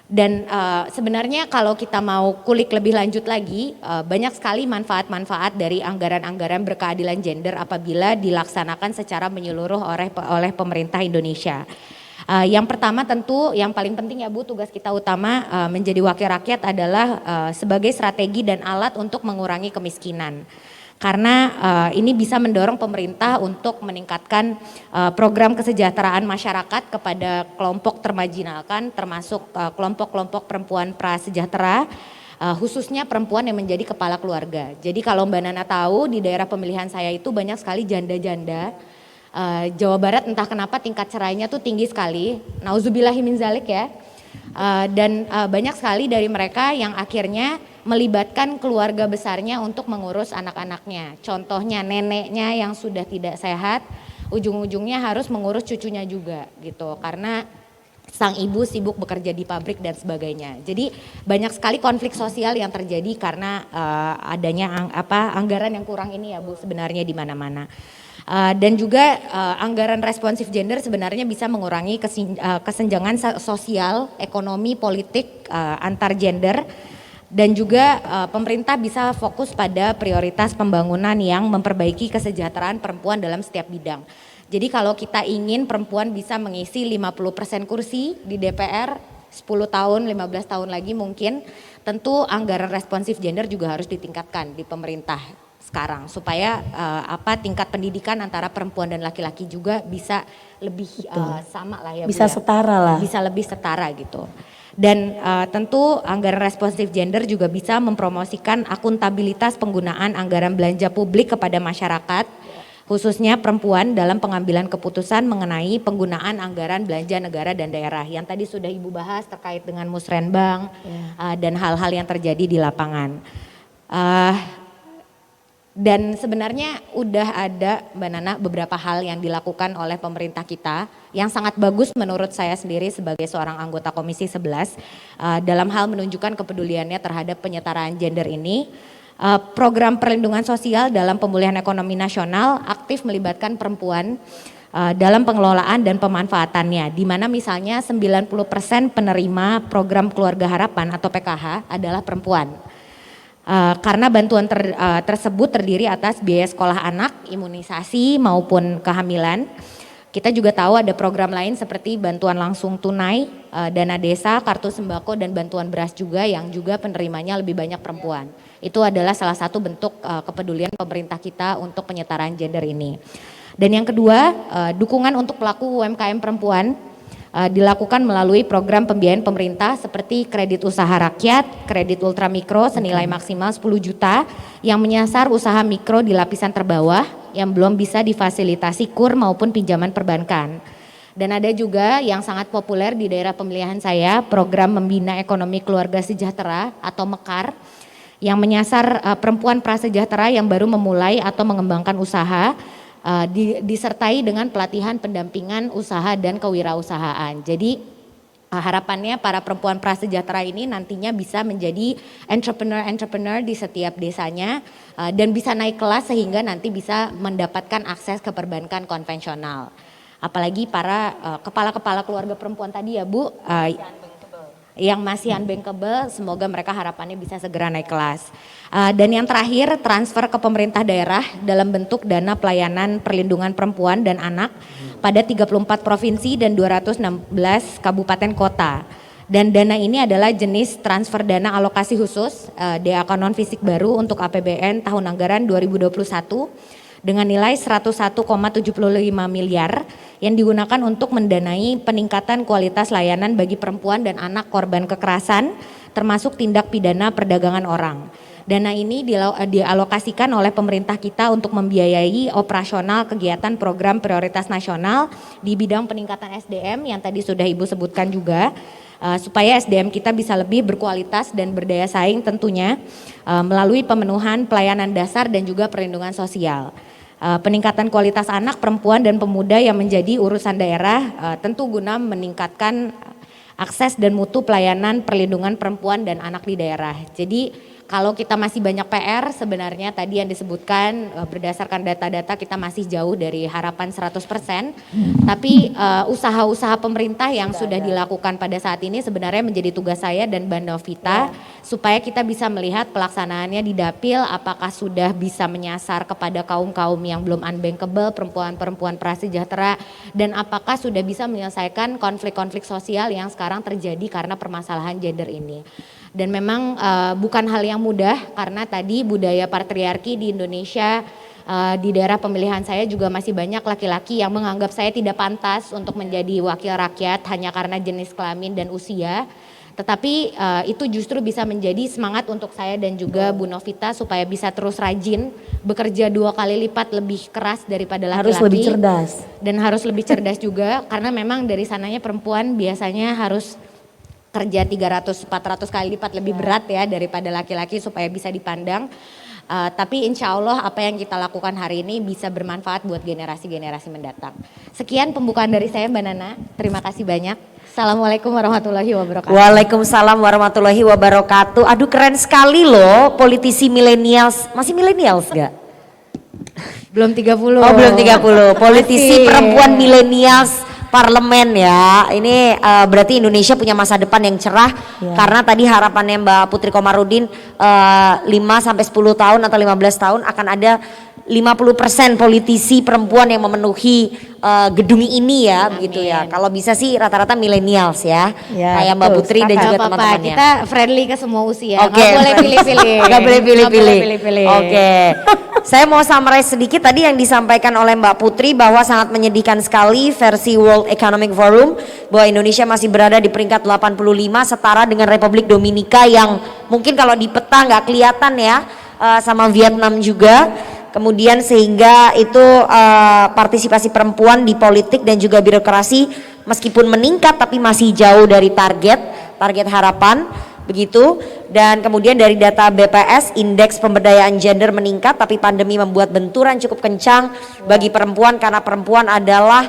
Dan sebenarnya kalau kita mau kulik lebih lanjut lagi, banyak sekali manfaat-manfaat dari anggaran-anggaran berkeadilan gender apabila dilaksanakan secara menyeluruh oleh pemerintah Indonesia. Yang pertama tentu yang paling penting ya Bu, tugas kita utama menjadi wakil rakyat adalah sebagai strategi dan alat untuk mengurangi kemiskinan. Karena ini bisa mendorong pemerintah untuk meningkatkan program kesejahteraan masyarakat kepada kelompok termarginalkan, termasuk kelompok-kelompok perempuan prasejahtera, khususnya perempuan yang menjadi kepala keluarga. Jadi kalau Mbak Nana tahu di daerah pemilihan saya itu banyak sekali janda-janda. Jawa Barat entah kenapa tingkat cerainya tuh tinggi sekali, nauzubillahi min zalik ya. Dan banyak sekali dari mereka yang akhirnya melibatkan keluarga besarnya untuk mengurus anak-anaknya. Contohnya neneknya yang sudah tidak sehat, ujung-ujungnya harus mengurus cucunya juga gitu. Karena sang ibu sibuk bekerja di pabrik dan sebagainya. Jadi banyak sekali konflik sosial yang terjadi karena adanya anggaran yang kurang ini ya Bu sebenarnya di mana-mana. Dan juga anggaran responsif gender sebenarnya bisa mengurangi kesenjangan sosial, ekonomi, politik antar gender. Dan juga pemerintah bisa fokus pada prioritas pembangunan yang memperbaiki kesejahteraan perempuan dalam setiap bidang. Jadi kalau kita ingin perempuan bisa mengisi 50% kursi di DPR 10 tahun, 15 tahun lagi mungkin, tentu anggaran responsif gender juga harus ditingkatkan di pemerintah sekarang supaya tingkat pendidikan antara perempuan dan laki-laki juga bisa lebih sama lah ya Bu, bisa setara lah. Bisa lebih setara gitu. Dan tentu anggaran responsif gender juga bisa mempromosikan akuntabilitas penggunaan anggaran belanja publik kepada masyarakat, khususnya perempuan dalam pengambilan keputusan mengenai penggunaan anggaran belanja negara dan daerah. Yang tadi sudah Ibu bahas terkait dengan musrenbang dan hal-hal yang terjadi di lapangan. Dan sebenarnya udah ada Mbak Nana beberapa hal yang dilakukan oleh pemerintah kita yang sangat bagus menurut saya sendiri sebagai seorang anggota Komisi 11 dalam hal menunjukkan kepeduliannya terhadap penyetaraan gender ini. Program perlindungan sosial dalam pemulihan ekonomi nasional aktif melibatkan perempuan dalam pengelolaan dan pemanfaatannya, di mana misalnya 90% penerima program Keluarga Harapan atau PKH adalah perempuan. Karena bantuan tersebut terdiri atas biaya sekolah anak, imunisasi maupun kehamilan. Kita juga tahu ada program lain seperti bantuan langsung tunai, dana desa, kartu sembako dan bantuan beras juga yang juga penerimanya lebih banyak perempuan. Itu adalah salah satu bentuk kepedulian pemerintah kita untuk penyetaraan gender ini. Dan yang kedua, dukungan untuk pelaku UMKM perempuan dilakukan melalui program pembiayaan pemerintah seperti kredit usaha rakyat, kredit ultramikro senilai maksimal 10 juta yang menyasar usaha mikro di lapisan terbawah yang belum bisa difasilitasi KUR maupun pinjaman perbankan. Dan ada juga yang sangat populer di daerah pemilihan saya, program Membina Ekonomi Keluarga Sejahtera atau MEKAR yang menyasar perempuan prasejahtera yang baru memulai atau mengembangkan usaha. Disertai dengan pelatihan pendampingan usaha dan kewirausahaan. Jadi harapannya para perempuan prasejahtera ini nantinya bisa menjadi entrepreneur di setiap desanya dan bisa naik kelas sehingga nanti bisa mendapatkan akses ke perbankan konvensional. Apalagi para kepala-kepala keluarga perempuan tadi ya Bu, yang masih unbankable, semoga mereka harapannya bisa segera naik kelas. Dan yang terakhir, transfer ke pemerintah daerah dalam bentuk dana pelayanan perlindungan perempuan dan anak pada 34 provinsi dan 216 kabupaten kota. Dan dana ini adalah jenis transfer dana alokasi khusus DAK non fisik baru untuk APBN tahun anggaran 2021 dengan nilai 101,75 miliar yang digunakan untuk mendanai peningkatan kualitas layanan bagi perempuan dan anak korban kekerasan termasuk tindak pidana perdagangan orang. Dana ini dialokasikan oleh pemerintah kita untuk membiayai operasional kegiatan program prioritas nasional di bidang peningkatan SDM yang tadi sudah Ibu sebutkan juga, supaya SDM kita bisa lebih berkualitas dan berdaya saing tentunya melalui pemenuhan pelayanan dasar dan juga perlindungan sosial. Peningkatan kualitas anak, perempuan dan pemuda yang menjadi urusan daerah tentu guna meningkatkan akses dan mutu pelayanan perlindungan perempuan dan anak di daerah. Jadi kalau kita masih banyak PR sebenarnya tadi yang disebutkan berdasarkan data-data kita masih jauh dari harapan 100%. Tapi usaha-usaha pemerintah yang sudah dilakukan pada saat ini sebenarnya menjadi tugas saya dan Mbak Novita supaya kita bisa melihat pelaksanaannya di Dapil apakah sudah bisa menyasar kepada kaum-kaum yang belum unbankable, perempuan-perempuan prasejahtera dan apakah sudah bisa menyelesaikan konflik-konflik sosial yang sekarang terjadi karena permasalahan gender ini. Dan memang bukan hal yang mudah karena tadi budaya patriarki di Indonesia di daerah pemilihan saya juga masih banyak laki-laki yang menganggap saya tidak pantas untuk menjadi wakil rakyat hanya karena jenis kelamin dan usia. Tetapi itu justru bisa menjadi semangat untuk saya dan juga Bu Novita supaya bisa terus rajin bekerja 2 kali lipat lebih keras daripada laki-laki. Harus lebih cerdas. Dan harus lebih cerdas juga karena memang dari sananya perempuan biasanya harus kerja 300-400 kali lipat lebih berat ya daripada laki-laki supaya bisa dipandang. Tapi insya Allah apa yang kita lakukan hari ini bisa bermanfaat buat generasi-generasi mendatang. Sekian pembukaan dari saya Mbak Nana, terima kasih banyak. Assalamualaikum warahmatullahi wabarakatuh. Waalaikumsalam warahmatullahi wabarakatuh. Aduh keren sekali loh politisi milenials. Masih milenials gak? Belum 30. Oh belum 30. Politisi Masih. perempuan milenials parlemen ya. Ini berarti Indonesia punya masa depan yang cerah karena tadi harapannya Mbak Putri Komarudin 5 sampai 10 tahun atau 15 tahun akan ada 50% politisi perempuan yang memenuhi gedung ini ya. Amin. Begitu ya. Kalau bisa sih rata-rata milenials ya. Ya, Kayak Mbak betul, Putri dan sepakat. juga Apa-apa, teman-temannya. kita friendly ke semua usia. Oke. Nggak boleh pilih-pilih. Gak boleh pilih-pilih. Nggak boleh pilih-pilih. Oke. Saya mau summarize sedikit tadi yang disampaikan oleh Mbak Putri bahwa sangat menyedihkan sekali versi World Economic Forum bahwa Indonesia masih berada di peringkat 85 setara dengan Republik Dominika yang mungkin kalau di peta nggak kelihatan ya, sama Vietnam juga. Kemudian sehingga itu partisipasi perempuan di politik dan juga birokrasi meskipun meningkat tapi masih jauh dari target harapan. Begitu. Dan kemudian dari data BPS indeks pemberdayaan gender meningkat tapi pandemi membuat benturan cukup kencang bagi perempuan karena perempuan adalah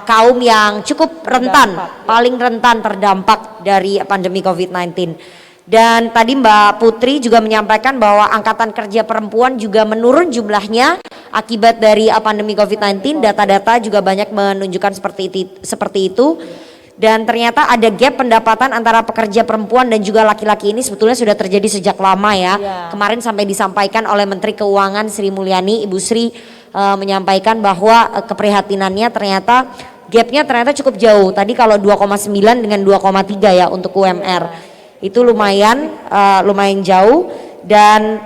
kaum yang cukup rentan, paling rentan terdampak dari pandemi COVID-19. Dan tadi Mbak Putri juga menyampaikan bahwa angkatan kerja perempuan juga menurun jumlahnya akibat dari pandemi COVID-19. Data-data juga banyak menunjukkan seperti itu. Dan ternyata ada gap pendapatan antara pekerja perempuan dan juga laki-laki ini sebetulnya sudah terjadi sejak lama ya. Kemarin sampai disampaikan oleh Menteri Keuangan Sri Mulyani, Ibu Sri menyampaikan bahwa keprihatinannya ternyata gapnya ternyata cukup jauh. Tadi kalau 2,9 dengan 2,3 ya untuk UMR. Itu lumayan jauh dan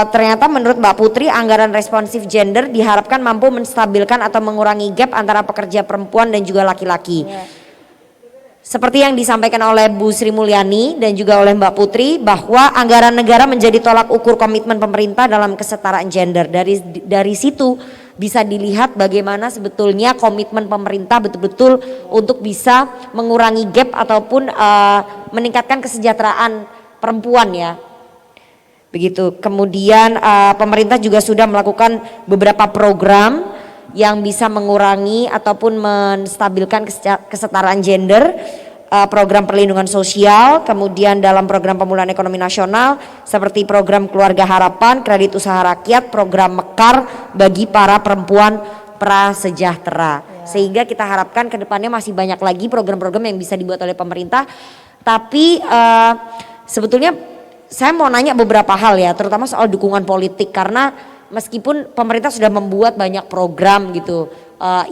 ternyata menurut Mbak Putri anggaran responsif gender diharapkan mampu menstabilkan atau mengurangi gap antara pekerja perempuan dan juga laki-laki. Seperti yang disampaikan oleh Bu Sri Mulyani dan juga oleh Mbak Putri bahwa anggaran negara menjadi tolak ukur komitmen pemerintah dalam kesetaraan gender. Dari situ bisa dilihat bagaimana sebetulnya komitmen pemerintah betul-betul untuk bisa mengurangi gap ataupun meningkatkan kesejahteraan perempuan ya. Begitu. Kemudian pemerintah juga sudah melakukan beberapa program yang bisa mengurangi ataupun menstabilkan kesetaraan gender, program perlindungan sosial, kemudian dalam program pemulihan ekonomi nasional seperti program Keluarga Harapan, kredit usaha rakyat, program Mekar bagi para perempuan prasejahtera. Sehingga kita harapkan ke depannya masih banyak lagi program-program yang bisa dibuat oleh pemerintah. Tapi sebetulnya saya mau nanya beberapa hal ya, terutama soal dukungan politik karena meskipun pemerintah sudah membuat banyak program gitu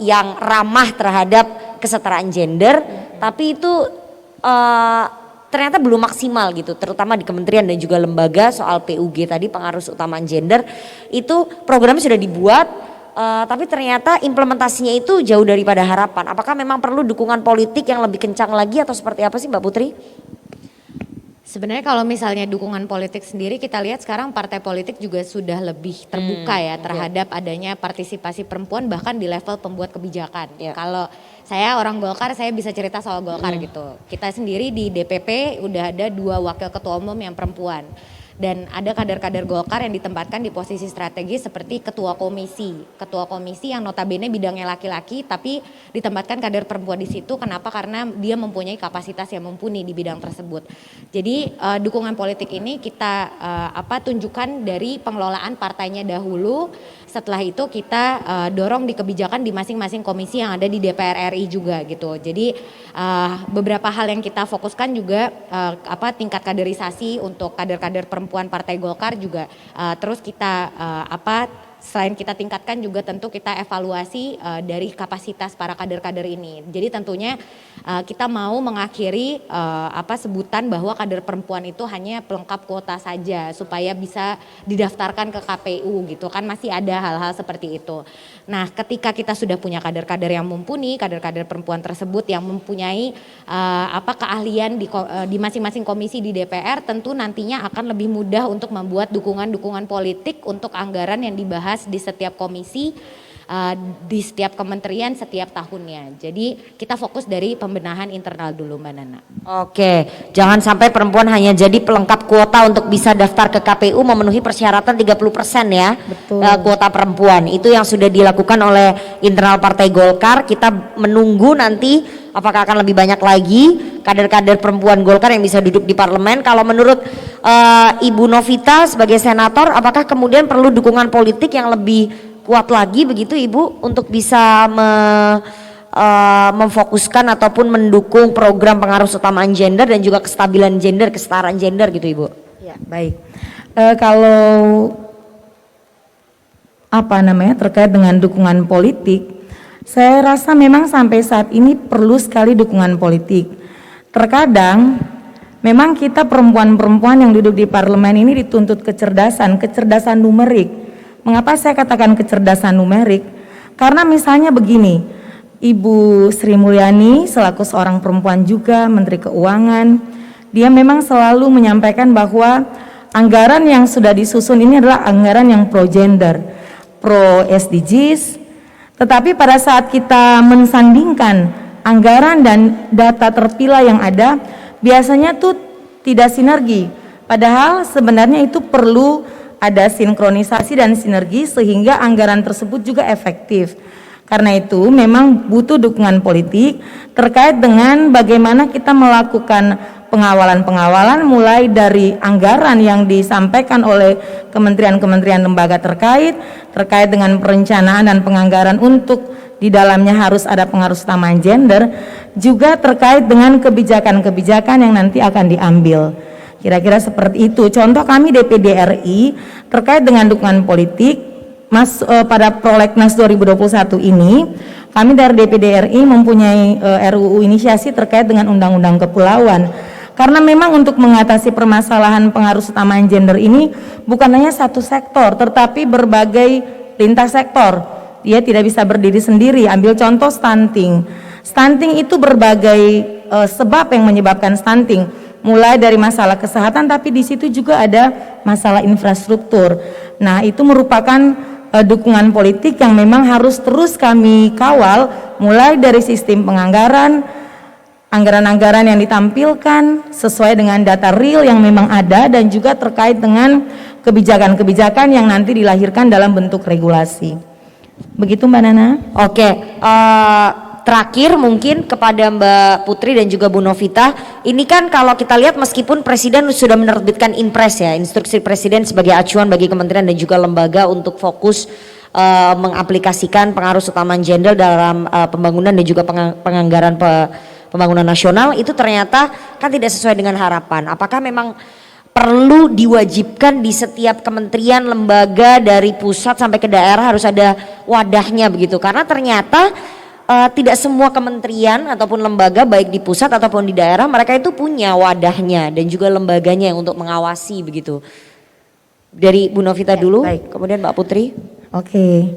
yang ramah terhadap kesetaraan gender, tapi itu ternyata belum maksimal gitu, terutama di kementerian dan juga lembaga soal PUG tadi, pengarus utamaan gender, itu programnya sudah dibuat, tapi ternyata implementasinya itu jauh daripada harapan. Apakah memang perlu dukungan politik yang lebih kencang lagi atau seperti apa sih Mbak Putri? Sebenarnya kalau misalnya dukungan politik sendiri, kita lihat sekarang partai politik juga sudah lebih terbuka ya terhadap adanya partisipasi perempuan bahkan di level pembuat kebijakan. Kalau saya orang Golkar, saya bisa cerita soal Golkar gitu. Kita sendiri di DPP udah ada 2 wakil ketua umum yang perempuan. Dan ada kader-kader Golkar yang ditempatkan di posisi strategis seperti ketua komisi yang notabene bidangnya laki-laki tapi ditempatkan kader perempuan di situ. Kenapa? Karena dia mempunyai kapasitas yang mumpuni di bidang tersebut. Jadi dukungan politik ini kita tunjukkan dari pengelolaan partainya dahulu. Setelah itu kita dorong di kebijakan di masing-masing komisi yang ada di DPR RI juga gitu. Jadi beberapa hal yang kita fokuskan juga tingkat kaderisasi untuk kader-kader perempuan Partai Golkar juga terus kita selain kita tingkatkan juga tentu kita evaluasi dari kapasitas para kader-kader ini. Jadi tentunya kita mau mengakhiri sebutan bahwa kader perempuan itu hanya pelengkap kuota saja supaya bisa didaftarkan ke KPU gitu kan, masih ada hal-hal seperti itu. Nah, ketika kita sudah punya kader-kader yang mumpuni, kader-kader perempuan tersebut yang mempunyai keahlian di masing-masing komisi di DPR, tentu nantinya akan lebih mudah untuk membuat dukungan-dukungan politik untuk anggaran yang dibahas di setiap komisi, di setiap kementerian setiap tahunnya. Jadi kita fokus dari pembenahan internal dulu Mbak Nana. Oke, jangan sampai perempuan hanya jadi pelengkap kuota untuk bisa daftar ke KPU memenuhi persyaratan 30% ya. Betul. Kuota perempuan. Itu yang sudah dilakukan oleh internal Partai Golkar. Kita menunggu nanti apakah akan lebih banyak lagi kader-kader perempuan Golkar yang bisa duduk di parlemen. Kalau menurut Ibu Novita sebagai senator, apakah kemudian perlu dukungan politik yang lebih kuat lagi begitu Ibu untuk bisa memfokuskan ataupun mendukung program pengarus utamaan gender dan juga kestabilan gender, kesetaraan gender gitu Ibu? Ya, baik. Kalau terkait dengan dukungan politik, saya rasa memang sampai saat ini perlu sekali dukungan politik. Terkadang memang kita perempuan-perempuan yang duduk di parlemen ini dituntut kecerdasan numerik. Mengapa saya katakan kecerdasan numerik? Karena misalnya begini, Ibu Sri Mulyani selaku seorang perempuan juga Menteri Keuangan, dia memang selalu menyampaikan bahwa anggaran yang sudah disusun ini adalah anggaran yang pro gender, pro SDGs. Tetapi pada saat kita mensandingkan anggaran dan data terpilah yang ada, biasanya tuh tidak sinergi. Padahal sebenarnya itu perlu ada sinkronisasi dan sinergi sehingga anggaran tersebut juga efektif. Karena itu memang butuh dukungan politik terkait dengan bagaimana kita melakukan pengawalan-pengawalan mulai dari anggaran yang disampaikan oleh kementerian-kementerian lembaga terkait dengan perencanaan dan penganggaran untuk di dalamnya harus ada pengarus utamaan gender, juga terkait dengan kebijakan-kebijakan yang nanti akan diambil. Kira-kira seperti itu. Contoh kami DPD RI terkait dengan dukungan politik pada Prolegnas 2021 ini, kami dari DPD RI mempunyai RUU inisiasi terkait dengan Undang-Undang Kepulauan. Karena memang untuk mengatasi permasalahan pengarus utamaan gender ini bukan hanya satu sektor, tetapi berbagai lintas sektor. Dia tidak bisa berdiri sendiri. Ambil contoh stunting. Stunting itu berbagai sebab yang menyebabkan stunting. Mulai dari masalah kesehatan, tapi di situ juga ada masalah infrastruktur. Nah, itu merupakan dukungan politik yang memang harus terus kami kawal, mulai dari sistem penganggaran, anggaran-anggaran yang ditampilkan sesuai dengan data real yang memang ada, dan juga terkait dengan kebijakan-kebijakan yang nanti dilahirkan dalam bentuk regulasi. Begitu Mbak Nana. Oke, terakhir mungkin kepada Mbak Putri dan juga Bu Novita, ini kan kalau kita lihat meskipun Presiden sudah menerbitkan Inpres ya, instruksi Presiden sebagai acuan bagi kementerian dan juga lembaga untuk fokus mengaplikasikan pengarus utamaan gender dalam pembangunan dan juga penganggaran pembangunan nasional, itu ternyata kan tidak sesuai dengan harapan. Apakah memang perlu diwajibkan di setiap kementerian, lembaga dari pusat sampai ke daerah harus ada wadahnya begitu? Karena ternyata tidak semua kementerian ataupun lembaga baik di pusat ataupun di daerah mereka itu punya wadahnya dan juga lembaganya untuk mengawasi begitu. Dari Bu Novita dulu, baik. kemudian Mbak Putri. Oke,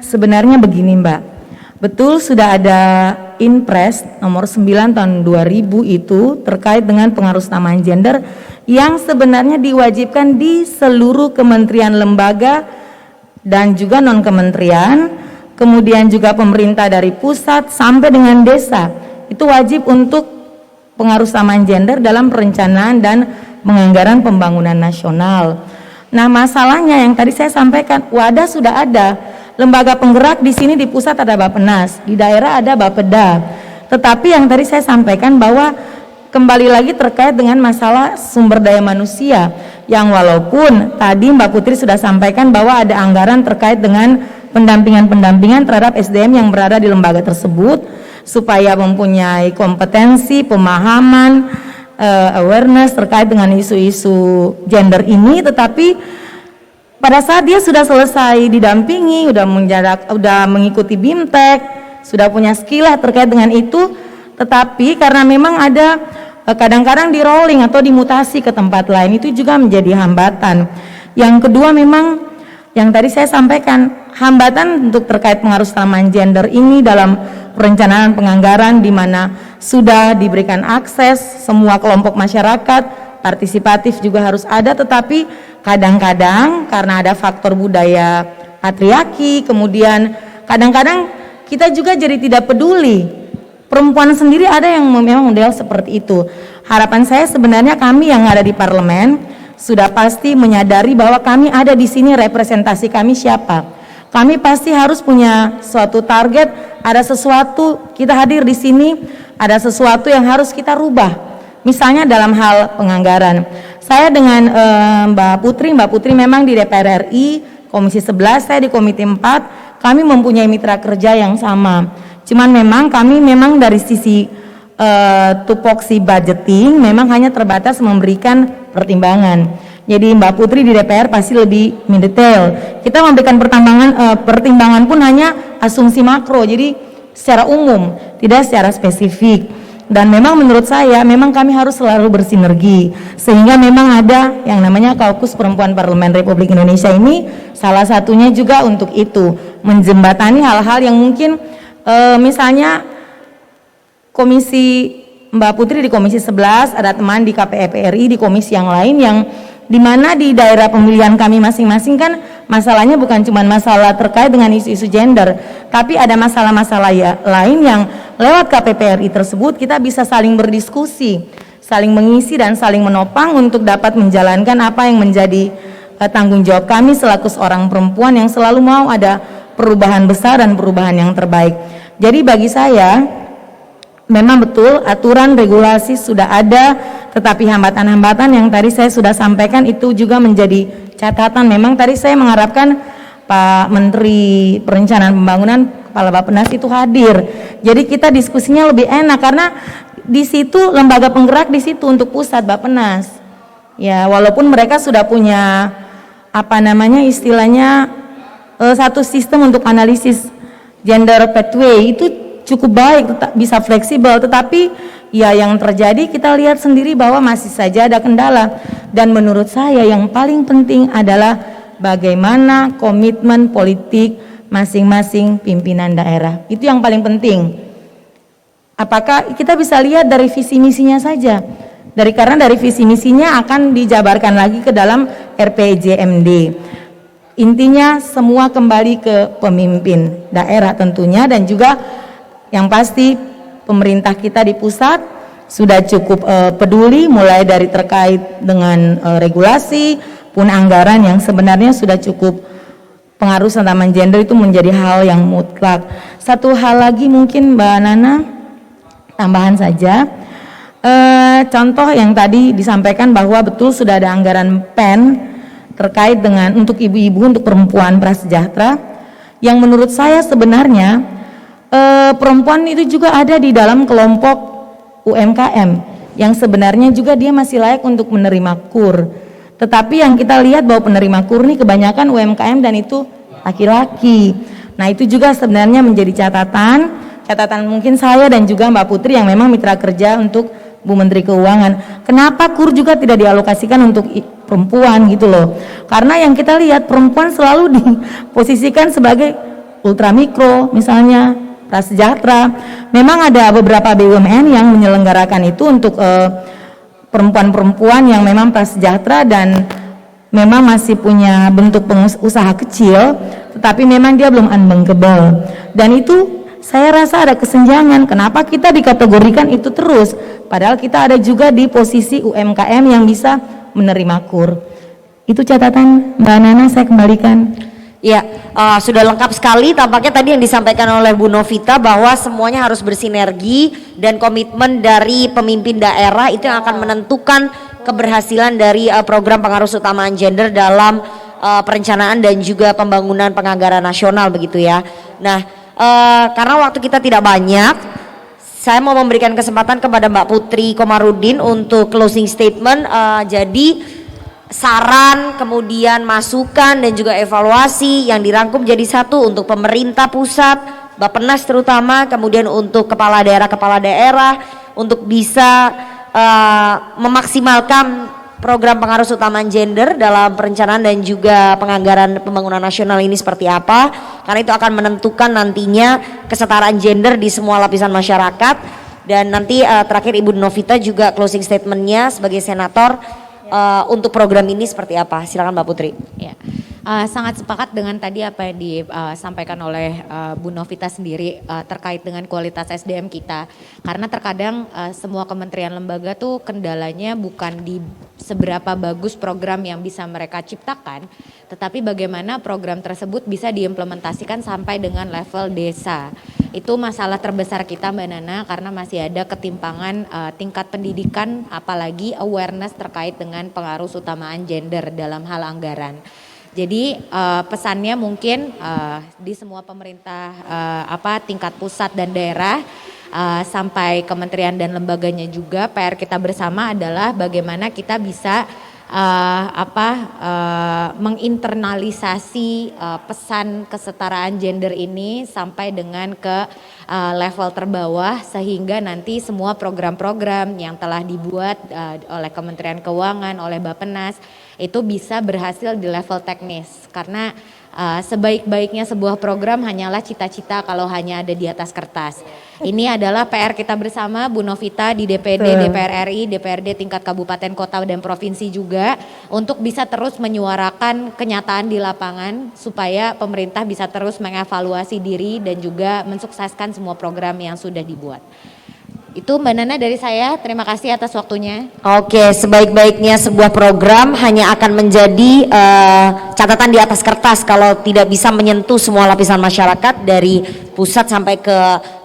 sebenarnya begini Mbak, betul sudah ada Inpres nomor 9 tahun 2000 itu terkait dengan pengarusamaan gender yang sebenarnya diwajibkan di seluruh kementerian lembaga dan juga non-kementerian, kemudian juga pemerintah dari pusat sampai dengan desa, itu wajib untuk pengarusamaan gender dalam perencanaan dan penganggaran pembangunan nasional. Nah, masalahnya yang tadi saya sampaikan, wadah sudah ada, lembaga penggerak di sini di pusat ada Bappenas, di daerah ada Bapeda. Tetapi yang tadi saya sampaikan bahwa kembali lagi terkait dengan masalah sumber daya manusia, yang walaupun tadi Mbak Putri sudah sampaikan bahwa ada anggaran terkait dengan pendampingan terhadap SDM yang berada di lembaga tersebut supaya mempunyai kompetensi, pemahaman, awareness terkait dengan isu-isu gender ini. Tetapi pada saat dia sudah selesai didampingi, udah mengikuti BIMTEK, sudah punya skill terkait dengan itu, tetapi karena memang ada kadang-kadang di rolling atau dimutasi ke tempat lain, itu juga menjadi hambatan. Yang kedua memang yang tadi saya sampaikan, hambatan untuk terkait pengarusamaan gender ini dalam perencanaan penganggaran di mana sudah diberikan akses semua kelompok masyarakat, partisipatif juga harus ada, tetapi kadang-kadang karena ada faktor budaya patriarki, kemudian kadang-kadang kita juga jadi tidak peduli. Perempuan sendiri ada yang memang model seperti itu. Harapan saya sebenarnya kami yang ada di parlemen sudah pasti menyadari bahwa kami ada di sini, representasi kami siapa. Kami pasti harus punya suatu target, ada sesuatu, kita hadir di sini, ada sesuatu yang harus kita rubah. Misalnya dalam hal penganggaran. Saya dengan Mbak Putri memang di DPR RI, Komisi 11, saya di Komite 4, kami mempunyai mitra kerja yang sama. Cuman memang kami memang dari sisi tupoksi budgeting memang hanya terbatas memberikan pertimbangan. Jadi Mbak Putri di DPR pasti lebih mendetail. Kita memberikan pertimbangan pun hanya asumsi makro, jadi secara umum, tidak secara spesifik. Dan memang menurut saya memang kami harus selalu bersinergi, sehingga memang ada yang namanya Kaukus Perempuan Parlemen Republik Indonesia ini salah satunya juga untuk itu, menjembatani hal-hal yang mungkin misalnya komisi Mbak Putri di Komisi 11, ada teman di KPEP RI di komisi yang lain yang dimana di daerah pemilihan kami masing-masing kan masalahnya bukan cuma masalah terkait dengan isu-isu gender, tapi ada masalah-masalah lain yang lewat KPP RI tersebut kita bisa saling berdiskusi, saling mengisi dan saling menopang untuk dapat menjalankan apa yang menjadi tanggung jawab kami selaku seorang perempuan yang selalu mau ada perubahan besar dan perubahan yang terbaik. Jadi bagi saya memang betul aturan regulasi sudah ada, tetapi hambatan-hambatan yang tadi saya sudah sampaikan itu juga menjadi catatan. Memang tadi saya mengharapkan Pak Menteri Perencanaan Pembangunan, Kepala Bappenas itu hadir. Jadi kita diskusinya lebih enak karena di situ lembaga penggerak di situ untuk pusat Bappenas. Ya, walaupun mereka sudah punya istilahnya satu sistem untuk analisis gender pathway itu cukup baik, bisa fleksibel, tetapi ya yang terjadi kita lihat sendiri bahwa masih saja ada kendala. Dan menurut saya yang paling penting adalah bagaimana komitmen politik masing-masing pimpinan daerah. Itu yang paling penting. Apakah kita bisa lihat dari visi misinya saja? Karena dari visi misinya akan dijabarkan lagi ke dalam RPJMD. Intinya semua kembali ke pemimpin daerah tentunya, dan juga yang pasti pemerintah kita di pusat sudah cukup peduli, mulai dari terkait dengan regulasi pun anggaran yang sebenarnya sudah cukup pengaruh tentang gender itu menjadi hal yang mutlak. Satu hal lagi mungkin Mbak Nana, tambahan saja, contoh yang tadi disampaikan bahwa betul sudah ada anggaran PEN terkait dengan untuk ibu-ibu, untuk perempuan prasejahtera, yang menurut saya sebenarnya perempuan itu juga ada di dalam kelompok UMKM yang sebenarnya juga dia masih layak untuk menerima KUR. Tetapi yang kita lihat bahwa penerima KUR ini kebanyakan UMKM dan itu laki-laki. Nah itu juga sebenarnya menjadi catatan mungkin saya dan juga Mbak Putri yang memang mitra kerja untuk Bu Menteri Keuangan. Kenapa KUR juga tidak dialokasikan untuk perempuan gitu loh? Karena yang kita lihat perempuan selalu diposisikan sebagai ultramikro misalnya, prasejahtera. Memang ada beberapa BUMN yang menyelenggarakan itu untuk perempuan-perempuan yang memang prasejahtera dan memang masih punya bentuk usaha kecil, tetapi memang dia belum unbankable. Dan itu saya rasa ada kesenjangan. Kenapa kita dikategorikan itu terus? Padahal kita ada juga di posisi UMKM yang bisa menerima KUR. Itu catatan Mbak Nana, saya kembalikan. Ya, sudah lengkap sekali tampaknya tadi yang disampaikan oleh Bu Novita bahwa semuanya harus bersinergi dan komitmen dari pemimpin daerah itu yang akan menentukan keberhasilan dari program pengarus utamaan gender dalam perencanaan dan juga pembangunan penganggaran nasional begitu ya. Nah, karena waktu kita tidak banyak, saya mau memberikan kesempatan kepada Mbak Putri Komarudin untuk closing statement. Jadi saran, kemudian masukan dan juga evaluasi yang dirangkum jadi satu untuk pemerintah pusat, Bappenas terutama, kemudian untuk kepala daerah untuk bisa memaksimalkan program pengarus utamaan gender dalam perencanaan dan juga penganggaran pembangunan nasional ini seperti apa, karena itu akan menentukan nantinya kesetaraan gender di semua lapisan masyarakat. Dan nanti terakhir Ibu Novita juga closing statementnya sebagai senator untuk program ini seperti apa? Silakan Mbak Putri. Ya, sangat sepakat dengan tadi apa yang disampaikan oleh Bu Novita sendiri terkait dengan kualitas SDM kita. Karena terkadang semua kementerian lembaga tuh kendalanya bukan di seberapa bagus program yang bisa mereka ciptakan, tetapi bagaimana program tersebut bisa diimplementasikan sampai dengan level desa. Itu masalah terbesar kita Mbak Nana, karena masih ada ketimpangan tingkat pendidikan, apalagi awareness terkait dengan pengaruh utamaan gender dalam hal anggaran. Jadi pesannya mungkin di semua pemerintah tingkat pusat dan daerah sampai kementerian dan lembaganya juga, PR kita bersama adalah bagaimana kita bisa menginternalisasi pesan kesetaraan gender ini sampai dengan ke level terbawah, sehingga nanti semua program-program yang telah dibuat oleh Kementerian Keuangan, oleh Bappenas itu bisa berhasil di level teknis. Karena sebaik-baiknya sebuah program hanyalah cita-cita kalau hanya ada di atas kertas. Ini adalah PR kita bersama Bu Novita di DPD, DPR RI, DPRD tingkat kabupaten, kota dan provinsi juga, untuk bisa terus menyuarakan kenyataan di lapangan supaya pemerintah bisa terus mengevaluasi diri dan juga mensukseskan semua program yang sudah dibuat. Itu Mbak Nana dari saya, terima kasih atas waktunya. Oke, sebaik-baiknya sebuah program hanya akan menjadi catatan di atas kertas kalau tidak bisa menyentuh semua lapisan masyarakat dari pusat sampai ke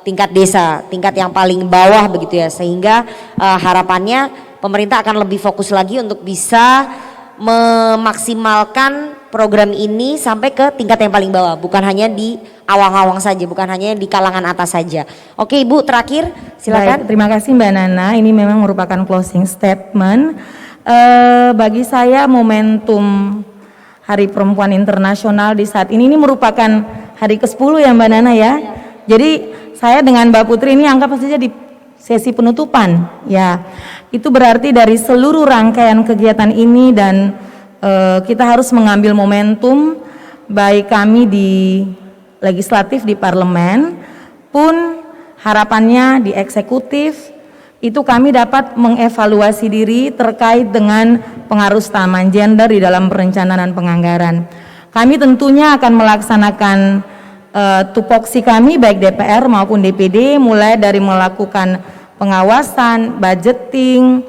tingkat desa, tingkat yang paling bawah begitu ya. Sehingga harapannya pemerintah akan lebih fokus lagi untuk bisa memaksimalkan program ini sampai ke tingkat yang paling bawah, bukan hanya di awang-awang saja, bukan hanya di kalangan atas saja. Oke Ibu, terakhir silakan. Baik, terima kasih Mbak Nana. Ini memang merupakan closing statement. Bagi saya momentum Hari Perempuan Internasional di saat ini merupakan hari ke-10 ya Mbak Nana ya. Jadi saya dengan Mbak Putri ini anggap saja di sesi penutupan ya. Itu berarti dari seluruh rangkaian kegiatan ini dan kita harus mengambil momentum, baik kami di legislatif di parlemen pun harapannya di eksekutif itu kami dapat mengevaluasi diri terkait dengan pengaruh utamaan gender di dalam perencanaan dan penganggaran. Kami tentunya akan melaksanakan tupoksi kami baik DPR maupun DPD, mulai dari melakukan pengawasan, budgeting,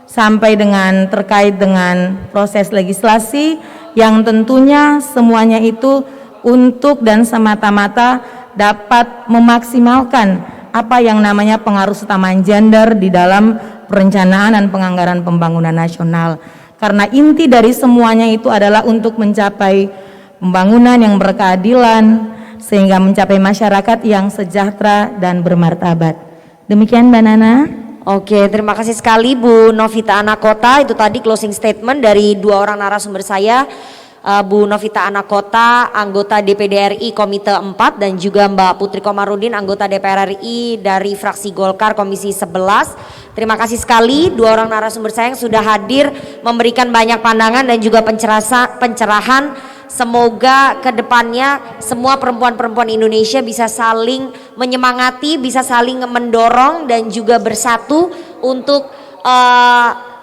sampai dengan terkait dengan proses legislasi yang tentunya semuanya itu untuk dan semata-mata dapat memaksimalkan apa yang namanya pengaruh utamaan gender di dalam perencanaan dan penganggaran pembangunan nasional. Karena inti dari semuanya itu adalah untuk mencapai pembangunan yang berkeadilan sehingga mencapai masyarakat yang sejahtera dan bermartabat. Demikian Mbak Nana. Oke, terima kasih sekali Bu Novita Anakota. Itu tadi closing statement dari dua orang narasumber saya. Bu Novita Anakota, anggota DPD RI Komite 4, dan juga Mbak Putri Komarudin, anggota DPR RI dari fraksi Golkar Komisi 11. Terima kasih sekali dua orang narasumber saya yang sudah hadir memberikan banyak pandangan dan juga pencerahan. Semoga kedepannya semua perempuan-perempuan Indonesia bisa saling menyemangati, bisa saling mendorong dan juga bersatu untuk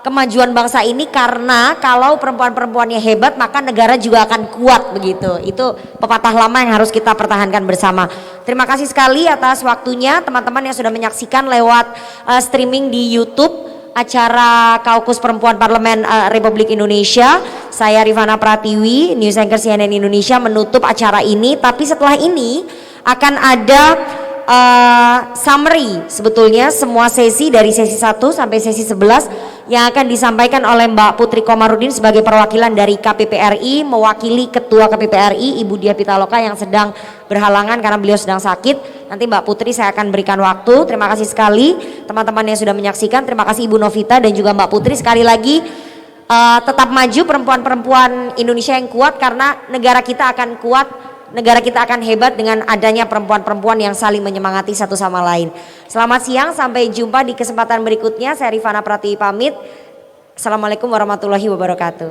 kemajuan bangsa ini, karena kalau perempuan-perempuannya hebat maka negara juga akan kuat begitu. Itu pepatah lama yang harus kita pertahankan bersama. Terima kasih sekali atas waktunya teman-teman yang sudah menyaksikan lewat streaming di YouTube acara Kaukus Perempuan Parlemen Republik Indonesia. Saya Rifana Pratiwi, News Anchor CNN Indonesia, menutup acara ini. Tapi setelah ini akan ada summary sebetulnya semua sesi dari sesi 1 sampai sesi 11 yang akan disampaikan oleh Mbak Putri Komarudin sebagai perwakilan dari KPP RI, mewakili Ketua KPP RI Ibu Diah Pitaloka yang sedang berhalangan karena beliau sedang sakit. Nanti Mbak Putri saya akan berikan waktu. Terima kasih sekali teman-teman yang sudah menyaksikan. Terima kasih Ibu Novita dan juga Mbak Putri. Sekali lagi tetap maju perempuan-perempuan Indonesia yang kuat, karena negara kita akan kuat, negara kita akan hebat dengan adanya perempuan-perempuan yang saling menyemangati satu sama lain. Selamat siang, sampai jumpa di kesempatan berikutnya. Saya Rifana Pratiwi pamit. Assalamualaikum warahmatullahi wabarakatuh.